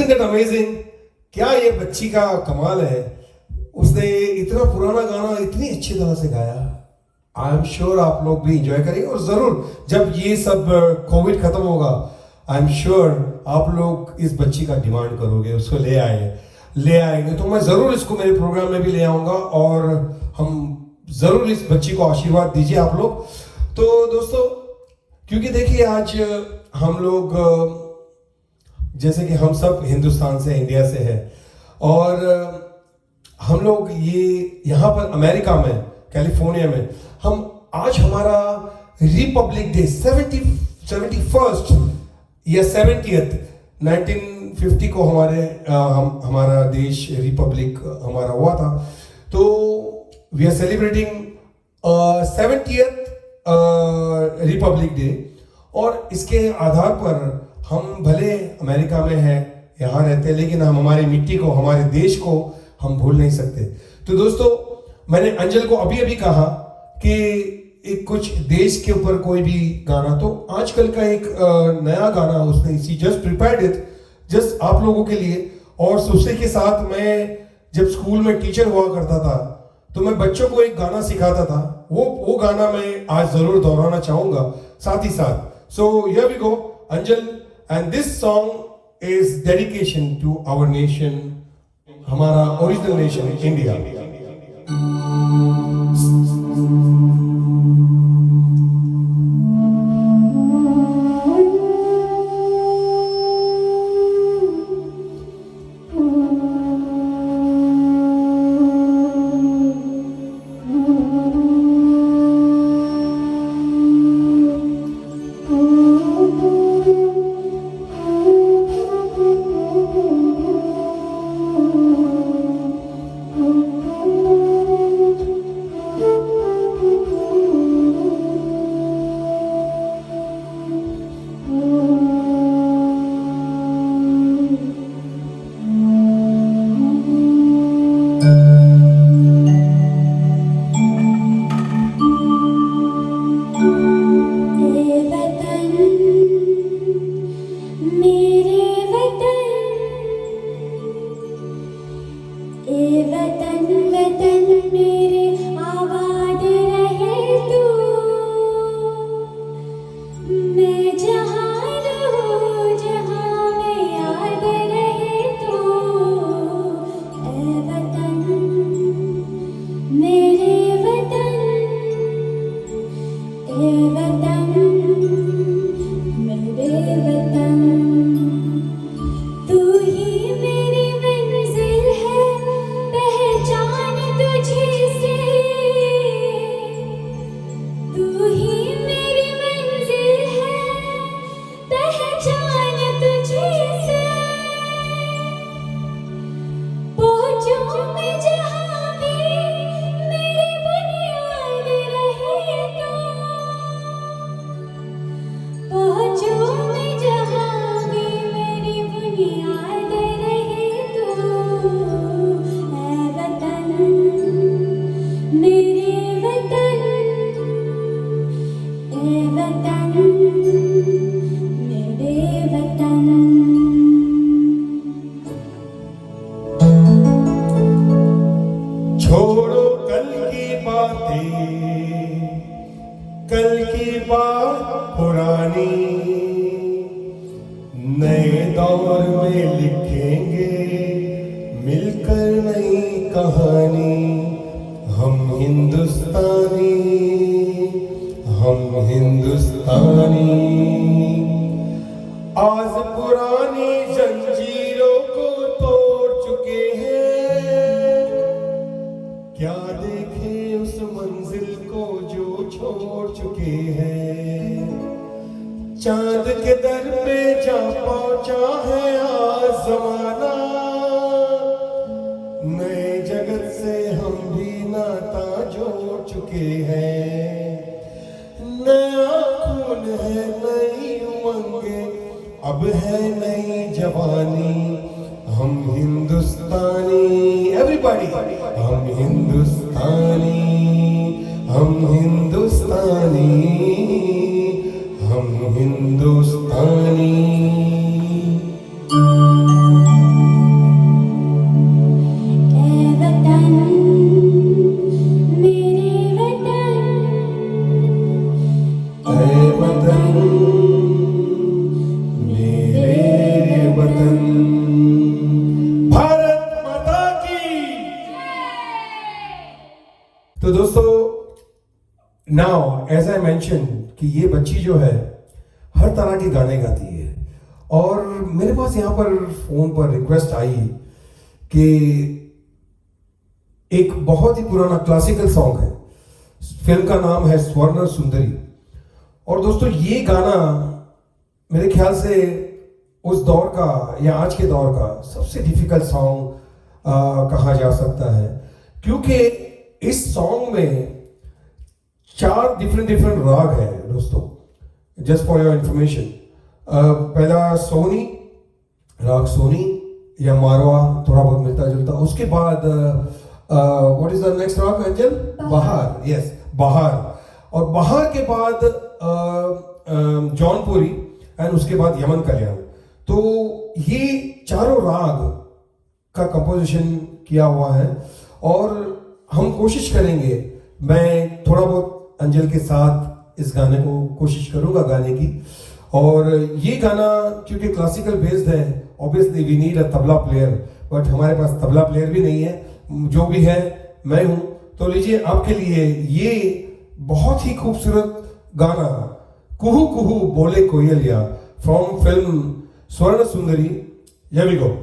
Isn't it amazing? क्या ये बच्ची का कमाल है, उसने इतना पुराना गाना इतनी अच्छी तरह से गाया। आई एम श्योर आप लोग भी इंजॉय करेंगे, और जरूर जब ये सब कोविड खत्म होगा, आई एम श्योर आप लोग इस बच्ची का डिमांड करोगे, उसको ले आएंगे तो मैं जरूर इसको मेरे प्रोग्राम में भी ले आऊंगा, और हम जरूर इस बच्ची को आशीर्वाद दीजिए आप लोग। तो दोस्तों, क्योंकि देखिए आज हम लोग जैसे कि हम सब हिंदुस्तान से, इंडिया से है, और हम लोग ये यहाँ पर अमेरिका में, कैलिफोर्निया में, हम आज हमारा रिपब्लिक डे 71st या 70th 1950 को हमारा देश रिपब्लिक हमारा हुआ था। तो we are celebrating 70th Republic Day, और इसके आधार पर हम भले अमेरिका में हैं, यहाँ रहते हैं, लेकिन हम हमारी मिट्टी को, हमारे देश को हम भूल नहीं सकते। तो दोस्तों, मैंने अंजल को अभी कहा कि एक कुछ देश के ऊपर कोई भी गाना, तो आजकल का एक नया गाना उसने इसी जस्ट प्रिपेयर्ड इट जस्ट आप लोगों के लिए। और उसी के साथ मैं जब स्कूल में टीचर हुआ करता था, तो मैं बच्चों को एक गाना सिखाता था, वो गाना मैं आज जरूर दोहराना चाहूंगा साथ ही साथ। So here we go, Anjal, and this song is dedication to our nation, हमारा ओरिजिनल नेशन इंडिया। कल की बात पुरानी नए दौर में लिखेंगे मिलकर नई कहानी। हम हिंदुस्तानी आज पुरानी जंजीरों को तोड़ चुके हैं। क्या देखे उस मंजिल को जो छोड़ चुके हैं। चांद के दर पे जा पहुंचा है आज जमाना। नए जगत से हम भी नाता जोड़ चुके हैं। नया खून है नई उमंगे अब है नई जवानी। हम हिंदुस्तानी एवरीबॉडी हम हिंदुस्तानी हम हिंदुस्तानी हम हिंदुस्तानी। दोस्तों, नाउ एज आई मेंशन कि ये बच्ची जो है हर तरह के गाने गाती है, और मेरे पास यहाँ पर फोन पर रिक्वेस्ट आई कि एक बहुत ही पुराना क्लासिकल सॉन्ग है, फिल्म का नाम है स्वर्ण सुंदरी। और दोस्तों ये गाना मेरे ख्याल से उस दौर का या आज के दौर का सबसे डिफिकल्ट सॉन्ग कहा जा सकता है, क्योंकि इस सॉन्ग में 4 डिफरेंट राग है दोस्तों, जस्ट फॉर योर इंफॉर्मेशन। पहला सोनी, राग सोनी या मारवा, थोड़ा बहुत मिलता जुलता। उसके बाद व्हाट इज द नेक्स्ट राग अंजल? बहार, यस बहार। और बहार के बाद जौनपुरी, एंड उसके बाद यमन कल्याण। तो ये चारों राग का कंपोजिशन किया हुआ है, और हम कोशिश करेंगे, मैं थोड़ा बहुत अंजल के साथ इस गाने को कोशिश करूंगा गाने की। और ये गाना क्योंकि क्लासिकल बेस्ड है, obviously we need a tabla player, but हमारे पास तबला प्लेयर भी नहीं है, जो भी है मैं हूं। तो लीजिए आपके लिए ये बहुत ही खूबसूरत गाना कुहू कुहू बोले कोयलिया फ्रॉम फिल्म स्वर्ण सुंदरी। Here we go.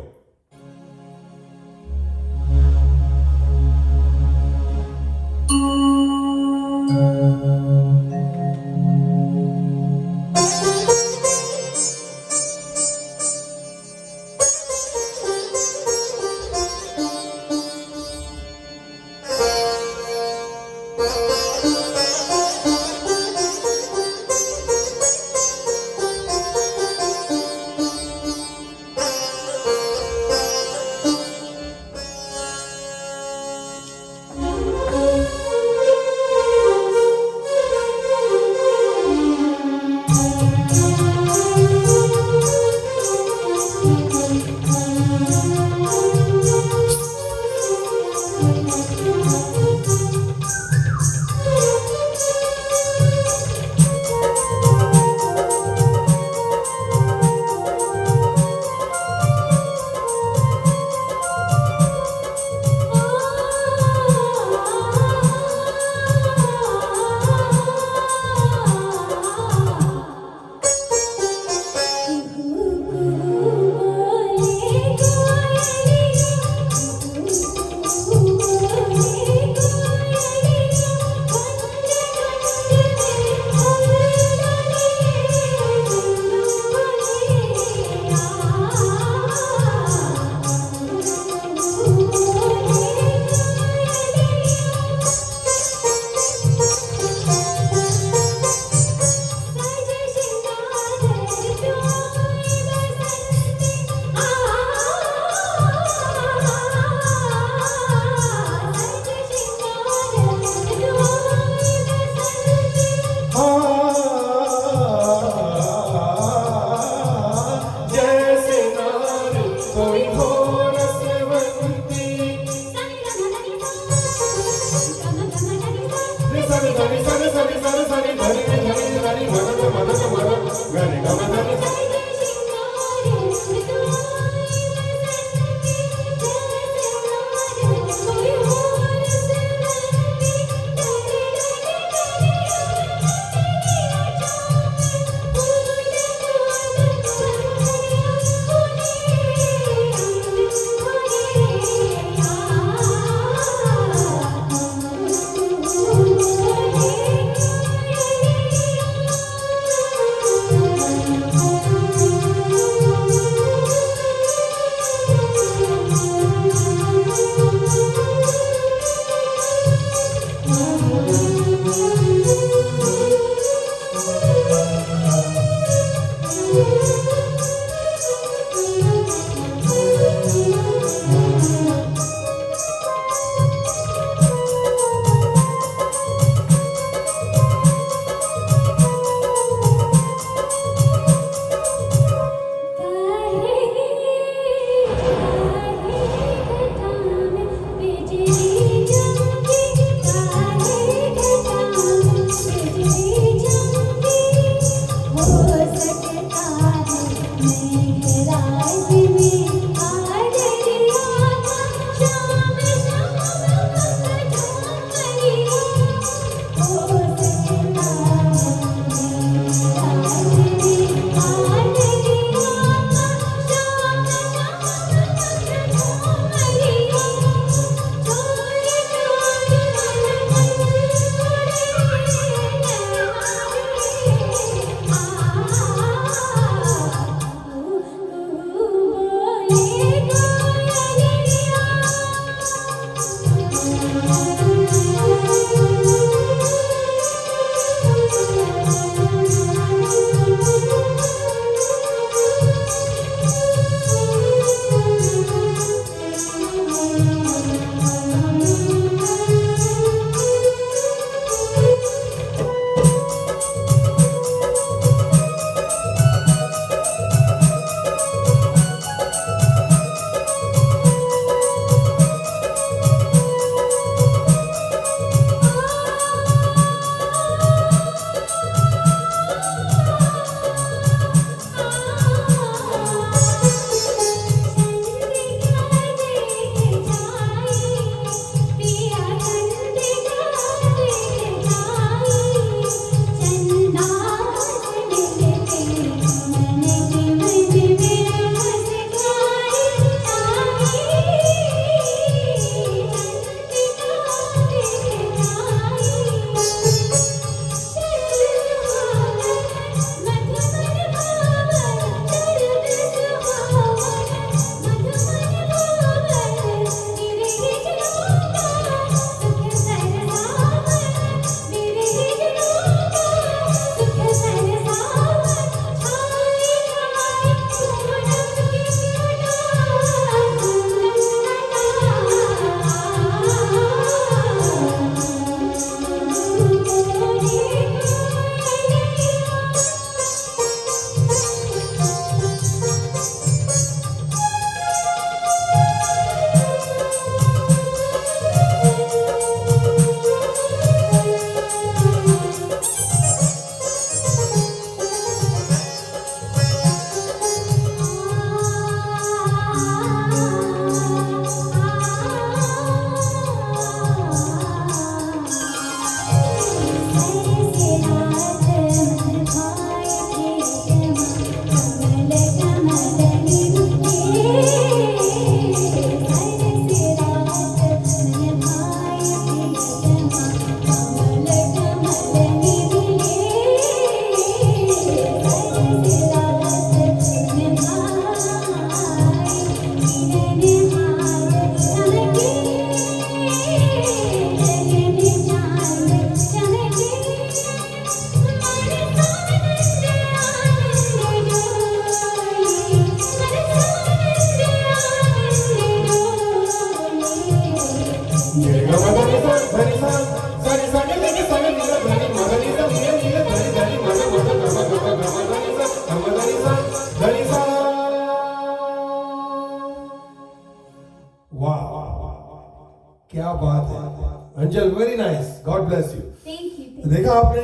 देखा आपने,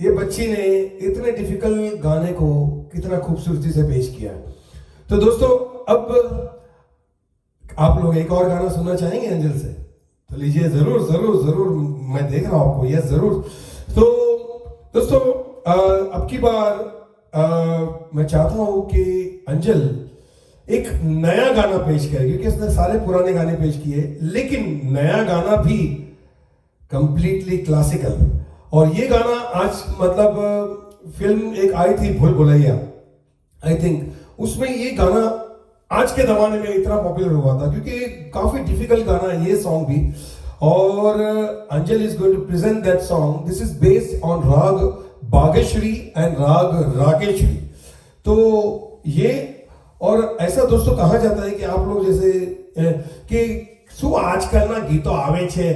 ये बच्ची ने इतने डिफिकल्ट गाने को कितना खूबसूरती से पेश किया। तो दोस्तों अब आप लोग एक और गाना सुनना चाहेंगे एंजल से? तो लीजिए, जरूर जरूर जरूर, मैं देख रहा हूं आपको, यस जरूर। तो दोस्तों अब की बार मैं चाहता हूं कि अंजल एक नया गाना पेश करे, क्योंकि उसने सारे पुराने गाने पेश किए, लेकिन नया गाना भी कंप्लीटली क्लासिकल। और ये गाना आज मतलब फिल्म एक आई थी भूल भुलैया, आई थिंक उसमें ये गाना आज के जमाने में इतना पॉपुलर हुआ था, क्योंकि काफी डिफिकल्ट गाना है ये सॉन्ग भी। और Anjal is going to present that song. This is based on raag Bageshwari and राग रागेश्वरी। तो ये, और ऐसा दोस्तों कहा जाता है कि आप लोग जैसे कि શું આજકાલના ગીતો આવે છે,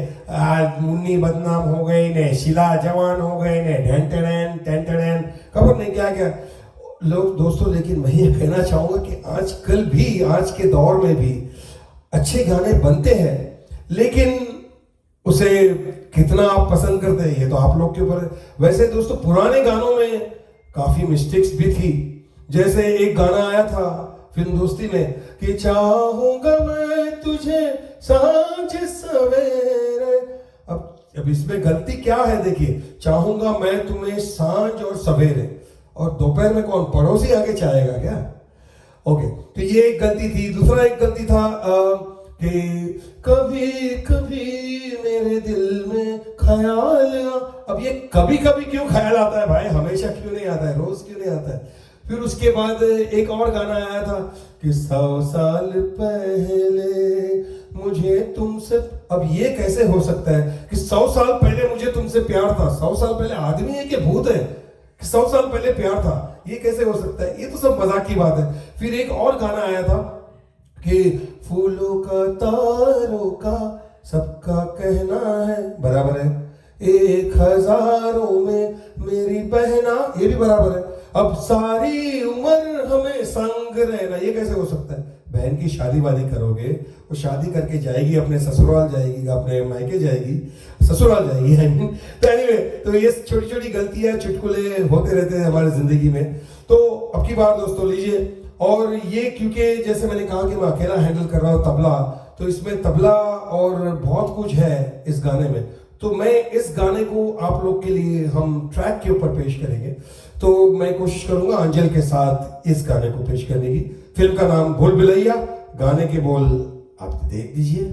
મુન્ની બદનામ हो गई ने, शीला जवान हो गई ने, ढेंटड़ेन टेंटड़ेन, खबर नहीं क्या क्या लोग दोस्तों। लेकिन मैं ये कहना चाहूंगा कि आजकल भी, आज के दौर में भी अच्छे गाने बनते हैं, लेकिन उसे कितना आप पसंद करते हैं ये तो आप लोग के ऊपर है। वैसे दोस्तों पुराने गानों में काफी मिस्टेक्स भी थी। जैसे एक गाना आया था फिल्म दोस्ती में कि चाहूंगा मैं तुझे सांझ सवेरे। अब इसमें गलती क्या है देखिए, चाहूंगा मैं तुम्हें सांझ और सवेरे, और दोपहर में कौन पड़ोसी आके चाहेगा क्या? ओके, तो ये एक गलती थी। दूसरा एक गलती था कि कभी कभी मेरे दिल में ख्याल। अब ये कभी कभी क्यों ख्याल आता है भाई, हमेशा क्यों नहीं आता है, रोज क्यों नहीं आता है? फिर उसके बाद एक और गाना आया था कि 100 साल पहले मुझे तुमसे। अब ये कैसे हो सकता है कि 100 साल पहले मुझे तुमसे प्यार था? 100 साल पहले आदमी है कि भूत है कि 100 साल पहले प्यार था? ये कैसे हो सकता है? ये तो सब मजाक की बात है। फिर एक और गाना आया था कि फूलों का तारों का सबका कहना है बराबर है, 1000 में मेरी बहना, ये भी बराबर है। अब सारी उम्र हमें संग रहना, ये कैसे हो सकता है? बहन की शादी वादी करोगे, वो शादी करके जाएगी, अपने ससुराल जाएगी, अपने मायके जाएगी, ससुराल जाएगी। तो एनीवे, तो ये छोटी छोटी गलतियां, चुटकुले होते रहते हैं हमारी जिंदगी में। तो अब की बार दोस्तों लीजिए, और ये क्योंकि जैसे मैंने कहा कि मैं अकेला हैंडल कर रहा हूँ तबला, तो इसमें तबला और बहुत कुछ है इस गाने में। तो मैं इस गाने को आप लोग के लिए हम ट्रैक के ऊपर पेश करेंगे। तो मैं कोशिश करूंगा अंजल के साथ इस गाने को पेश करने की। फिल्म का नाम भूल भुलैया, गाने के बोल आप देख दीजिए।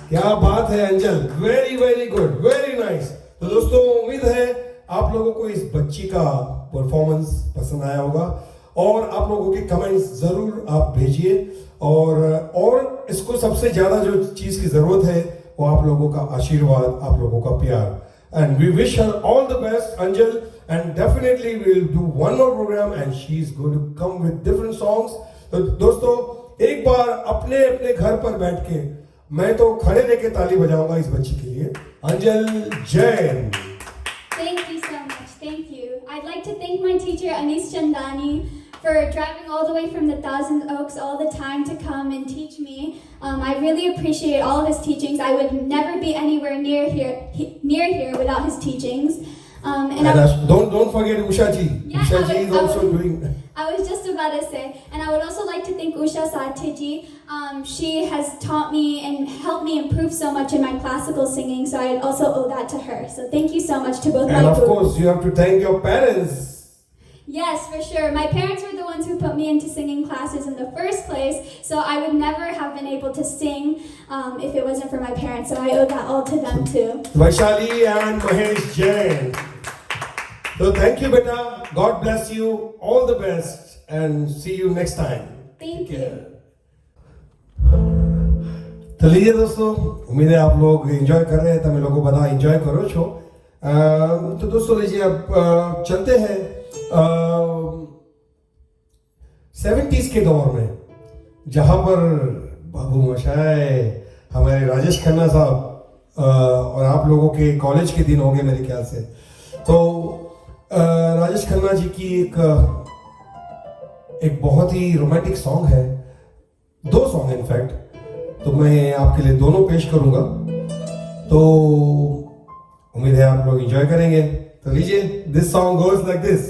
क्या बात है Anjal, very very good, very nice. तो दोस्तों उम्मीद है आप लोगों को इस बच्ची का परफॉर्मेंस पसंद आया होगा और आप लोगों के कमेंट्स जरूर आप भेजिए और इसको सबसे ज्यादा जो चीज की जरूरत है वो आप लोगों का आशीर्वाद, आप लोगों का प्यार। And we wish her all the best Anjal and definitely we will do one more programme and she is going to come with different songs. तो दोस्तों एक बार अपने अपने घर पर बैठ के मैं तो खड़े लेके ताली बजाऊंगा इस बच्ची के लिए। अंजल Jain. Thank you so much. Thank you. I'd like to thank my teacher Anis Chandani for driving all the way from the Thousand Oaks all the time to come and teach me. I really appreciate all of his teachings. I would never be anywhere near here without his teachings. And don't forget Usha ji. Yeah, Usha ji is also doing. I was just about to say, and I would also like to thank Usha Sathe ji. She has taught me and helped me improve so much in my classical singing, so I also owe that to her. So thank you so much to both And my of course, you have to thank your parents. Yes, for sure. My parents were the ones who put me into singing classes in the first place. So I would never have been able to sing if it wasn't for my parents. So I owe that all to them too. Vaishali and Mahesh Jain. So thank you, beta. God bless you. All the best, and see you next time. Thank Take you. care. तो लीजिए दोस्तों, उम्मीद है आप लोग enjoy कर रहे हैं। तमिल लोगों को बता एंजॉय करो शो। तो दोस्तों लीजिए अब चलते हैं 70s के दौर में, जहां पर बाबू मोशाय, हमारे राजेश खन्ना साहब और आप लोगों के कॉलेज के दिन हो गए मेरे ख्याल से। तो राजेश खन्ना जी की एक बहुत ही रोमांटिक सॉन्ग है, 2 सॉन्ग इनफैक्ट, तो मैं आपके लिए दोनों पेश करूंगा। तो उम्मीद है आप लोग एंजॉय करेंगे। तो लीजिए, this song goes like this.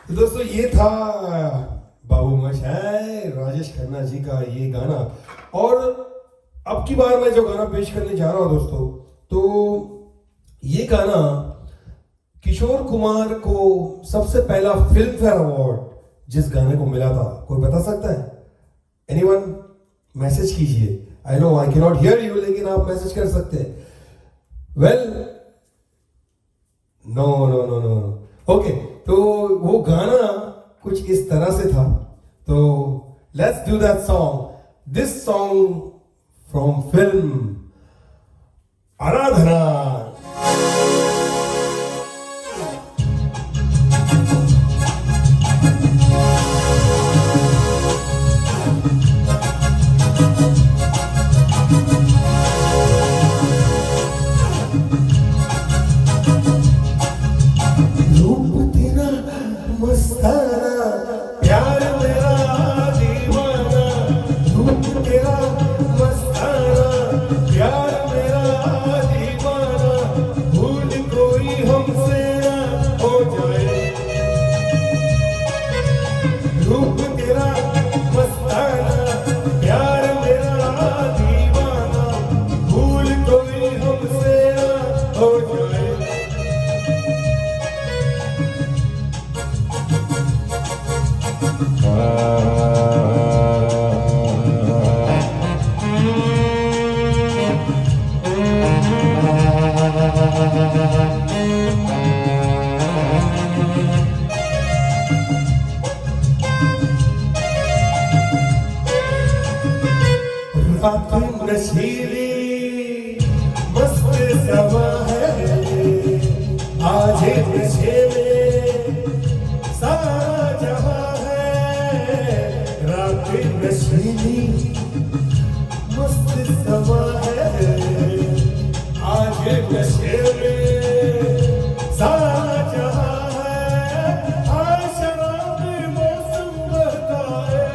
तो दोस्तों ये था बाबू मोशाय, राजेश खन्ना जी का ये गाना। और अब की बार मैं जो गाना पेश करने जा रहा हूं दोस्तों, तो ये गाना किशोर कुमार को सबसे पहला फिल्म फेयर अवार्ड जिस गाने को मिला था, कोई बता सकता है? एनीवन? मैसेज कीजिए। I know I can not hear you, लेकिन आप मैसेज कर सकते हैं। Well, no no no no. Okay, तो वो गाना कुछ इस तरह से था, तो let's do that song, this song from film Aradhana. रूप तेरा मस्ताना, प्यार मेरा दीवाना। रूप तेरा मस्ताना, प्यार मेरा दीवाना। भूल कोई हमसे ना हो जाए। रूप तेरा मस्ताना, प्यार मेरा दीवाना। भूल कोई हमसे ना हो जाए। रात नशीली मस्त समा है, आज नशे में सारा जहां है। रात नशीली मस्त समा है, आज नशे में सारा जहां है। आज शराब मौसम बहता है।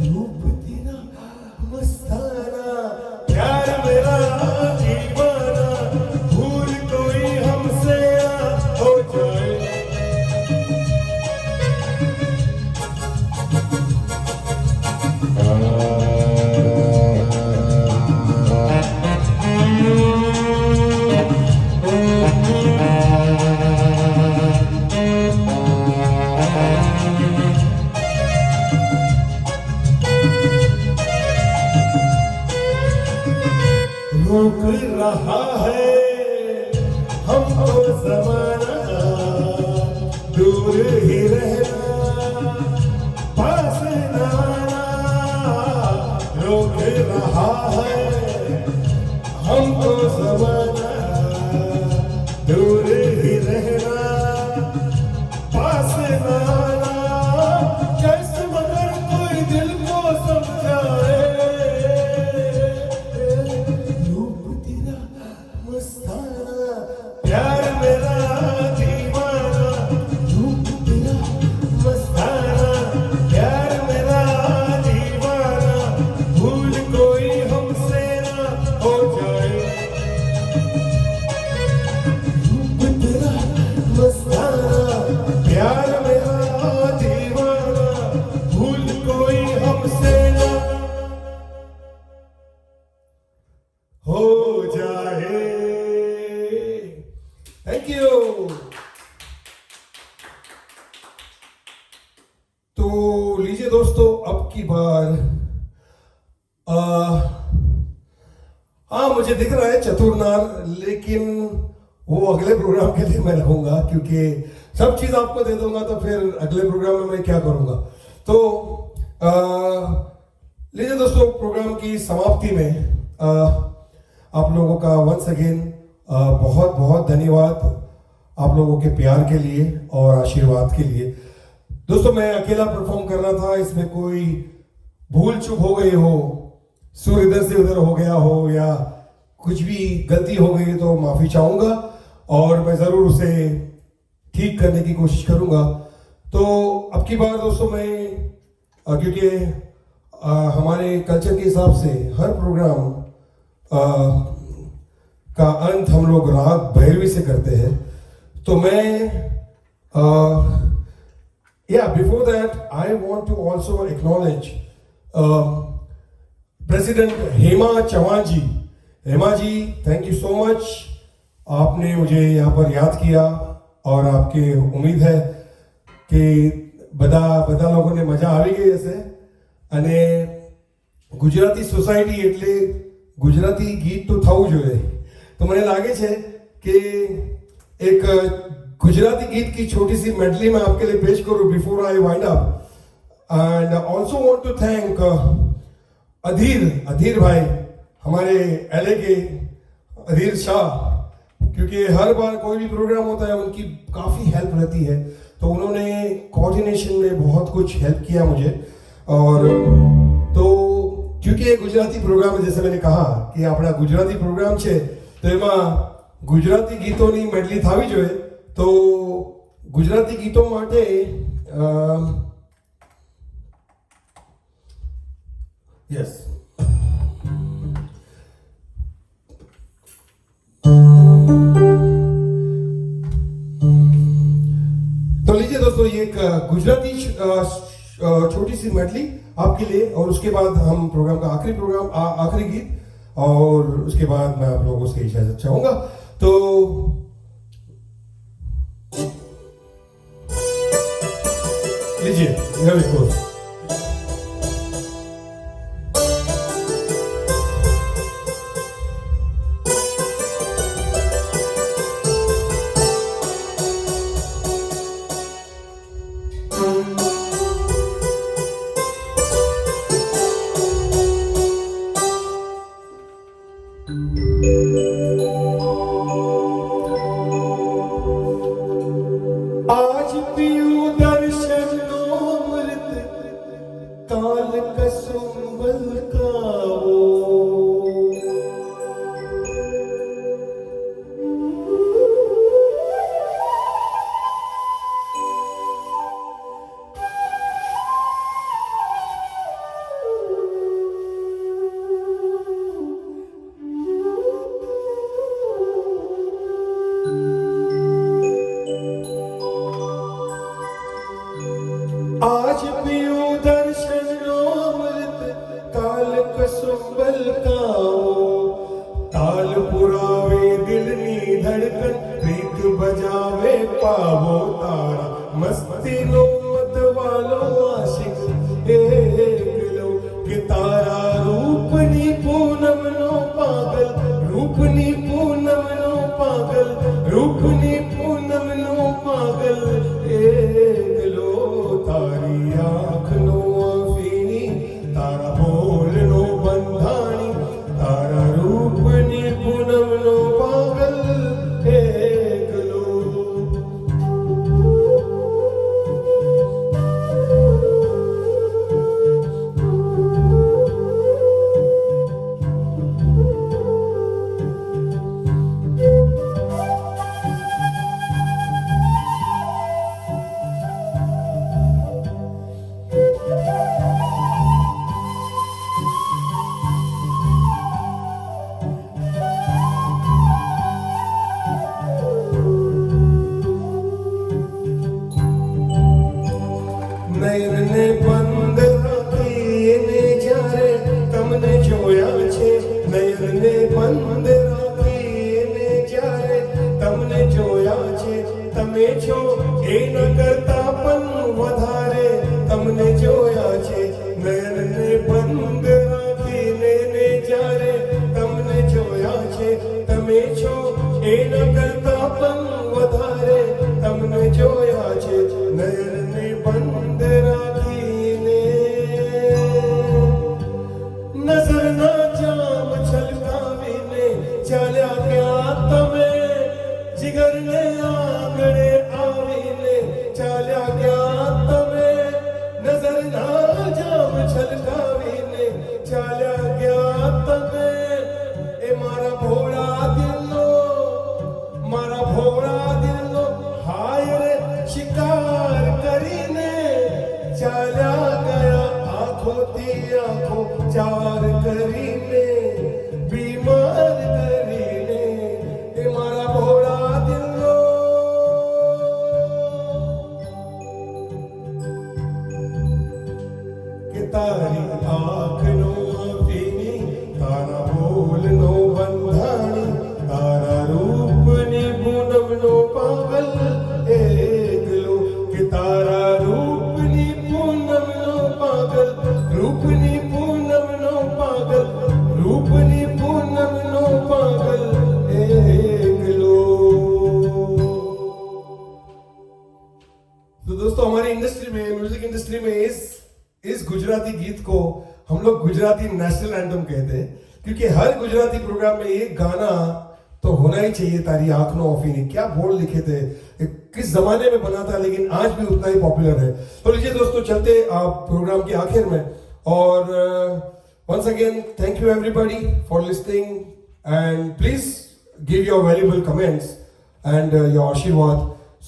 रूप तेरा मस्ताना, प्यार मेरा दीवाना। भूल कोई हमसे ना हो जाए। रोक रहा है हमको ज़माना, दूर ही रहना, पास न आना। रोक रहा है हमको ज़माना, दूर ही रहना, पास न आना। कैसे मगर कोई दिल को समझाए। रूप तेरा मस्ताना, प्यार मेरा दीवाना। रूप तेरा मस्ताना, प्यार मेरा दीवाना। भूल कोई हमसे ना हो जाए। रूप तेरा मस्ताना, प्यार मेरा दीवाना। भूल कोई हमसे ना हो जाए। Thank you. तो लीजिए दोस्तों, अब की बार हाँ मुझे दिख रहा है चतुरनार, लेकिन वो अगले प्रोग्राम के लिए मैं रखूंगा, क्योंकि सब चीज आपको दे दूंगा तो फिर अगले प्रोग्राम में मैं क्या करूंगा। तो लीजिए दोस्तों, प्रोग्राम की समाप्ति में आप लोगों का वंस अगेन बहुत बहुत धन्यवाद आप लोगों के प्यार के लिए और आशीर्वाद के लिए। दोस्तों, मैं अकेला परफॉर्म कर रहा था, इसमें कोई भूल चूक हो गई हो, सुर इधर से उधर हो गया हो या कुछ भी गलती हो गई तो माफी चाहूंगा और मैं जरूर उसे ठीक करने की कोशिश करूंगा। तो अब की बार दोस्तों मैं क्योंकि हमारे कल्चर के हिसाब से हर प्रोग्राम का अंत हम लोग राग भैरवी से करते हैं, तो मैं before that I want to also acknowledge president Hema Chauhan ji. Hema ji, thank you so much, आपने मुझे यहाँ पर याद किया और आपके उम्मीद है कि બધા લોકોને મજા આવી ગઈ હશે। અને ગુજરાતી સોસાયટી એટલે ગુજરાતી ગીત તો થવું જોઈએ, તો મને લાગે છે कि एक गुजराती गीत की छोटी सी मेडली मैं आपके लिए पेश करूं before I wind up. And also want to thank Adhir bhai, हमारे एलए के अधीर शाह, क्योंकि हर बार कोई भी प्रोग्राम होता है उनकी काफ़ी हेल्प रहती है. तो उन्होंने कोऑर्डिनेशन में बहुत कुछ हेल्प किया मुझे. और तो क्योंकि ये गुजराती प्रोग्राम है, जैसे मैंने कहा कि अपना गुजराती प्रोग्राम છે તો એમાં ગુજરાતી ગીતોની મેડલી થવી જોઈએ. તો ગુજરાતી ગીતો માટે યસ तो लीजिए दोस्तों, ये एक गुजराती छोटी सी मेडली आपके लिए, और उसके बाद हम प्रोग्राम का आखिरी गीत, और उसके बाद मैं आप लोगों से इजाजत चाहूंगा. तो लीजिए, here it goes. आज पियो दर्शन अमृत, काल कसुंबल काओ. आज पियो दर्शन अमृत, काल कसुंबल काओ. ताल पुरावे दिलनी धड़कन, प्रीत बजावे पावो तारा. मस्ती नो मत वालो आशिक एकलो, कि तारा रूपनी पूनम नो पागल. रूपनी पूनम नो पागल, रूपनी पूनम नो पागल एकलो. तारी आँख नो आफीनी, तारा बोल नो बंधानी. तारा रूपनी पूनम नो पागल एकलो. નયનને બંધ રાખીને જ્યારે તમને જોયા છે. નયનને બંધ રાખીને જ્યારે તમને જોયા છે. તમે છો એના કરતા પણ વધારે તમને જોયા છે. નયનને બંધ રાખીને જ્યારે તમને જોયા છે. તમે છો એના કરતા પણ વધારે તમને જોયા છે. નયનને બંધ રાખીને નજર ના જામ છલકાવીને ચાલ્યા ગયા તમે. જીગરને આંગણે આવીને ચાલ્યા ગયા તમે. નજર ના જામ છલકાવીને ચાલ્યા ગયા તમે. એ મારા ભોળા દિલનો, મારા ભોળા દિલનો હાય રે શિકાર કરીને ચાલ્યા ગયા. આંખોથી આંખો ચાર કરીને, બીમાર કરીને. એ મારા ભોળા દિલનો. કે તારી આંખનો આફીની, તારા બોલનો બંધાણી. તારા રૂપની પૂનમનો પાગલ એકલો. કે તારા રૂપની પૂનમનો પાગલ. રૂપની પૂનમનો પાગલ. રૂપની પૂનમનો પાગલ એકલો. हमारी इंडस्ट्री में, म्यूजिक इंडस्ट्री में इस गुजराती गीत को हम लोग गुजराती नेशनल एंथम कहते हैं, क्योंकि हर गुजराती प्रोग्राम में एक गाना तो होना ही चाहिए। तारी आंखों ऑफी ने क्या बोल लिखे थे, किस जमाने में बना था, लेकिन आज भी उतना ही पॉपुलर है। तो लीजिए दोस्तों, चलते आप प्रोग्राम के आखिर में। और once again, thank you everybody for listening, and please give your valuable comments and your आशीर्वाद।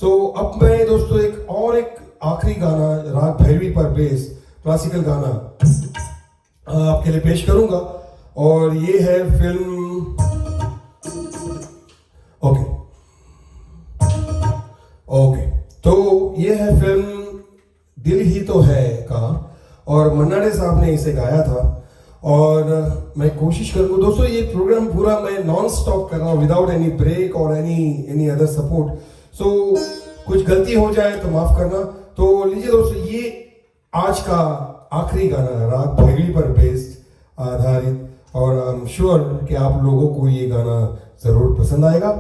So अब मैं दोस्तों एक आखिरी गाना राग भैरवी पर बेस क्लासिकल गाना आपके लिए पेश करूंगा, और ये है फिल्म ओके। तो ये है फिल्म दिल ही तो है का, और मन्नाडे साहब ने इसे गाया था। और मैं कोशिश करूंगा दोस्तों, ये प्रोग्राम पूरा मैं नॉन स्टॉप कर रहा हूँ, विदाउट एनी ब्रेक और एनी अदर सपोर्ट। सो कुछ गलती हो जाए तो माफ करना। तो लीजिए दोस्तों, ये आज का आखिरी गाना राग भैरवी पर बेस्ड आधारित, और आई एम श्योर कि आप लोगों को ये गाना जरूर पसंद आएगा।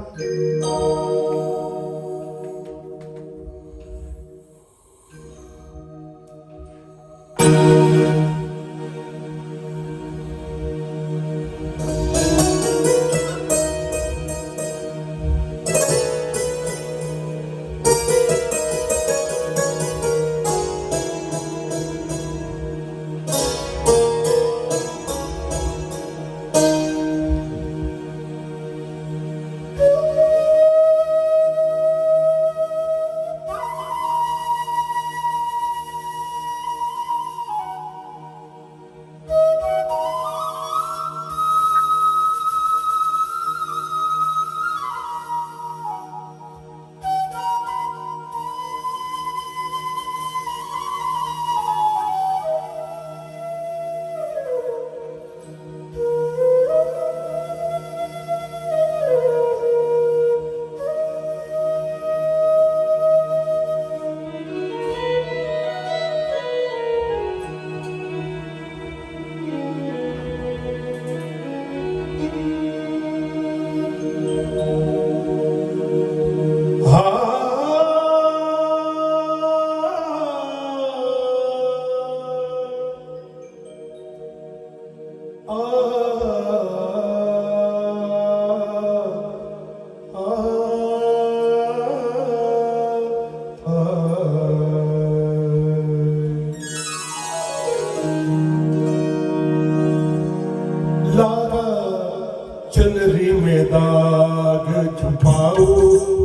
चुनरी में दाग छुपाओ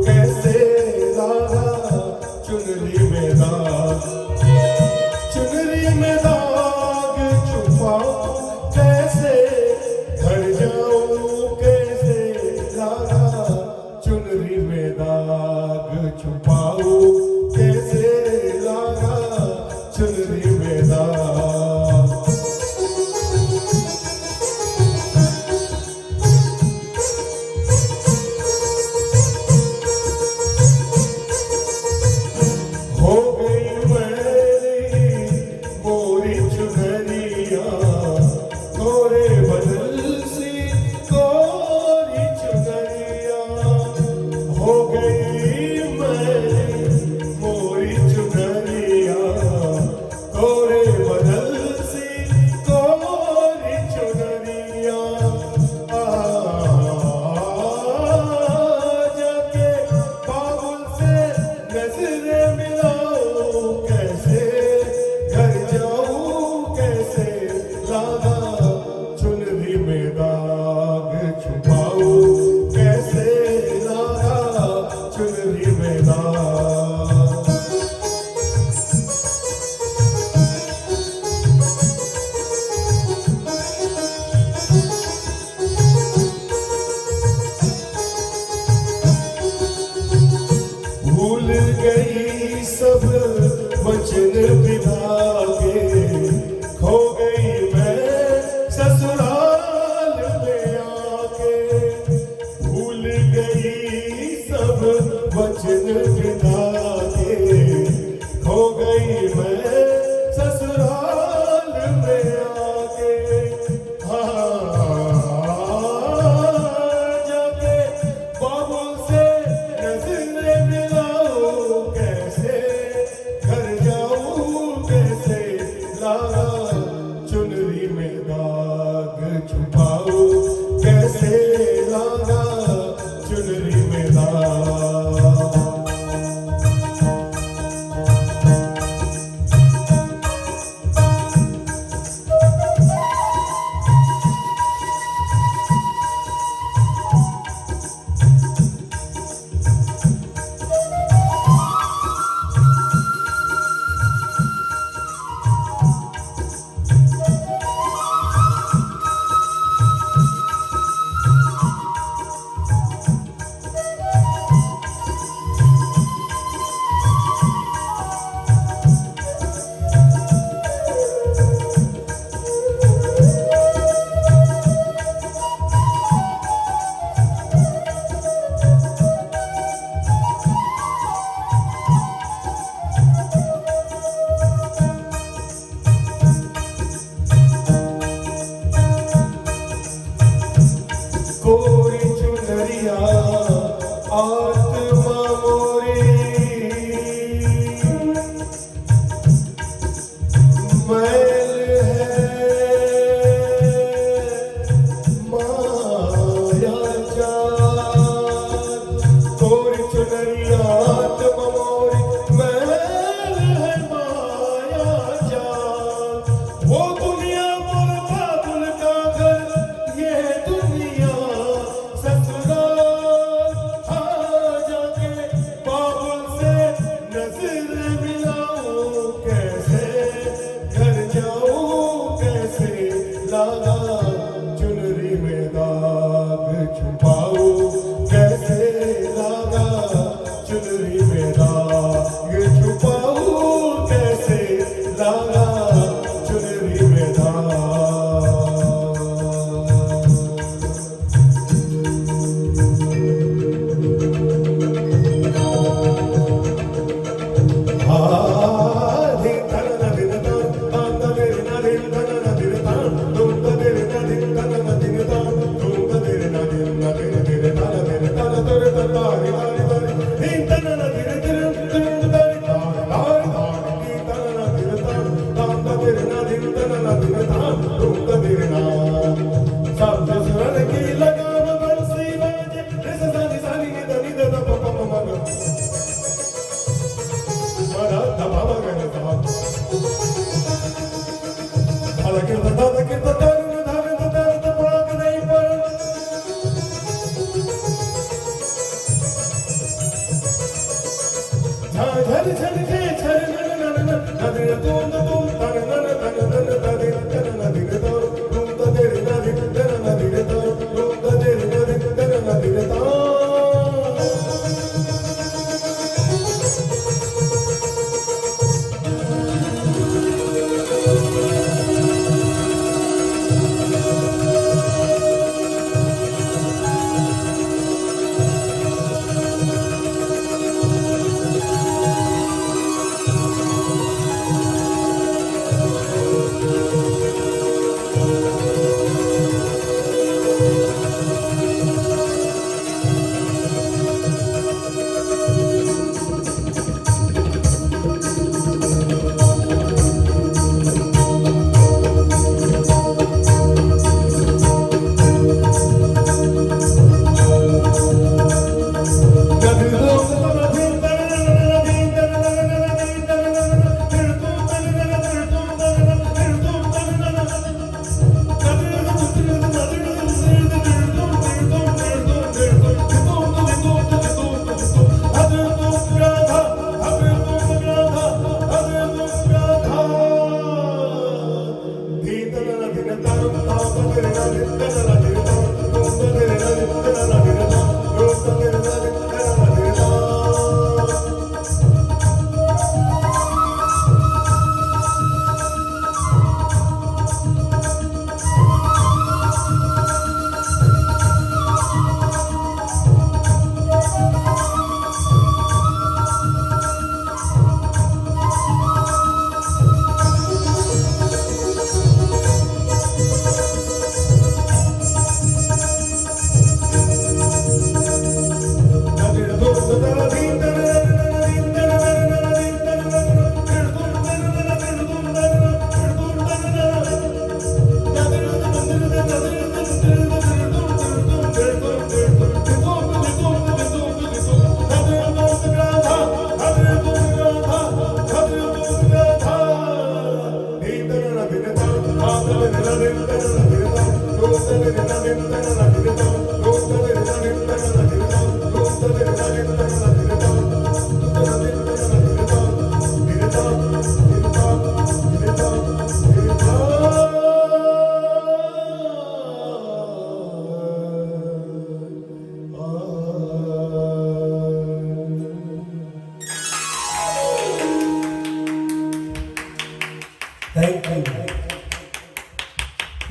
कैसे, लागा चुनरी में दाग, चुनरी में दाग छुपाओ कैसे, घर जाऊं कैसे, लागा चुनरी में दाग छुपाओ कैसे, लागा चुनरी में दाग। भूल गई सब वचन विधा के, खो गई मैं ससुराल में आके, भूल गई सब वचन विधा के, खो गई मैं ससुराल में आके। जाके बाबू से नजरें मिलाओ कैसे, घर दादा गिरदा दादा गिरदा दादा दादा दादा पाग नहीं पर झल झल के झल नन नन नन नदिर तुम तुम तन नन तन नन नदिर तन नदिर तो तुम तदिर नदिर तन नदिर तो तुम तदिर नदिर तन नदिर तो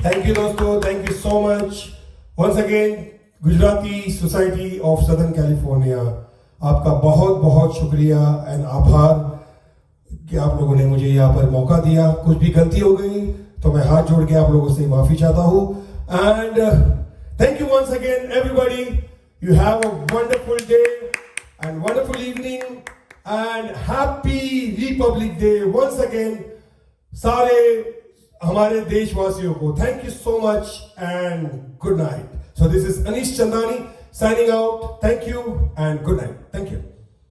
Thank you दोस्तों, thank you so much. Once again, Gujarati society of southern California, आपका बहुत बहुत शुक्रिया एंड आभार कि आप लोगों ने मुझे यहाँ पर मौका दिया. कुछ भी गलती हो गई तो मैं हाथ जोड़ के आप लोगों से माफी चाहता हूँ. And thank you once again everybody. You have a wonderful day and wonderful evening and happy Republic Day once again सारे हमारे देशवासियों को. Thank you so much and good night. So this is Anish Chandani signing out. Thank you and good night. Thank you.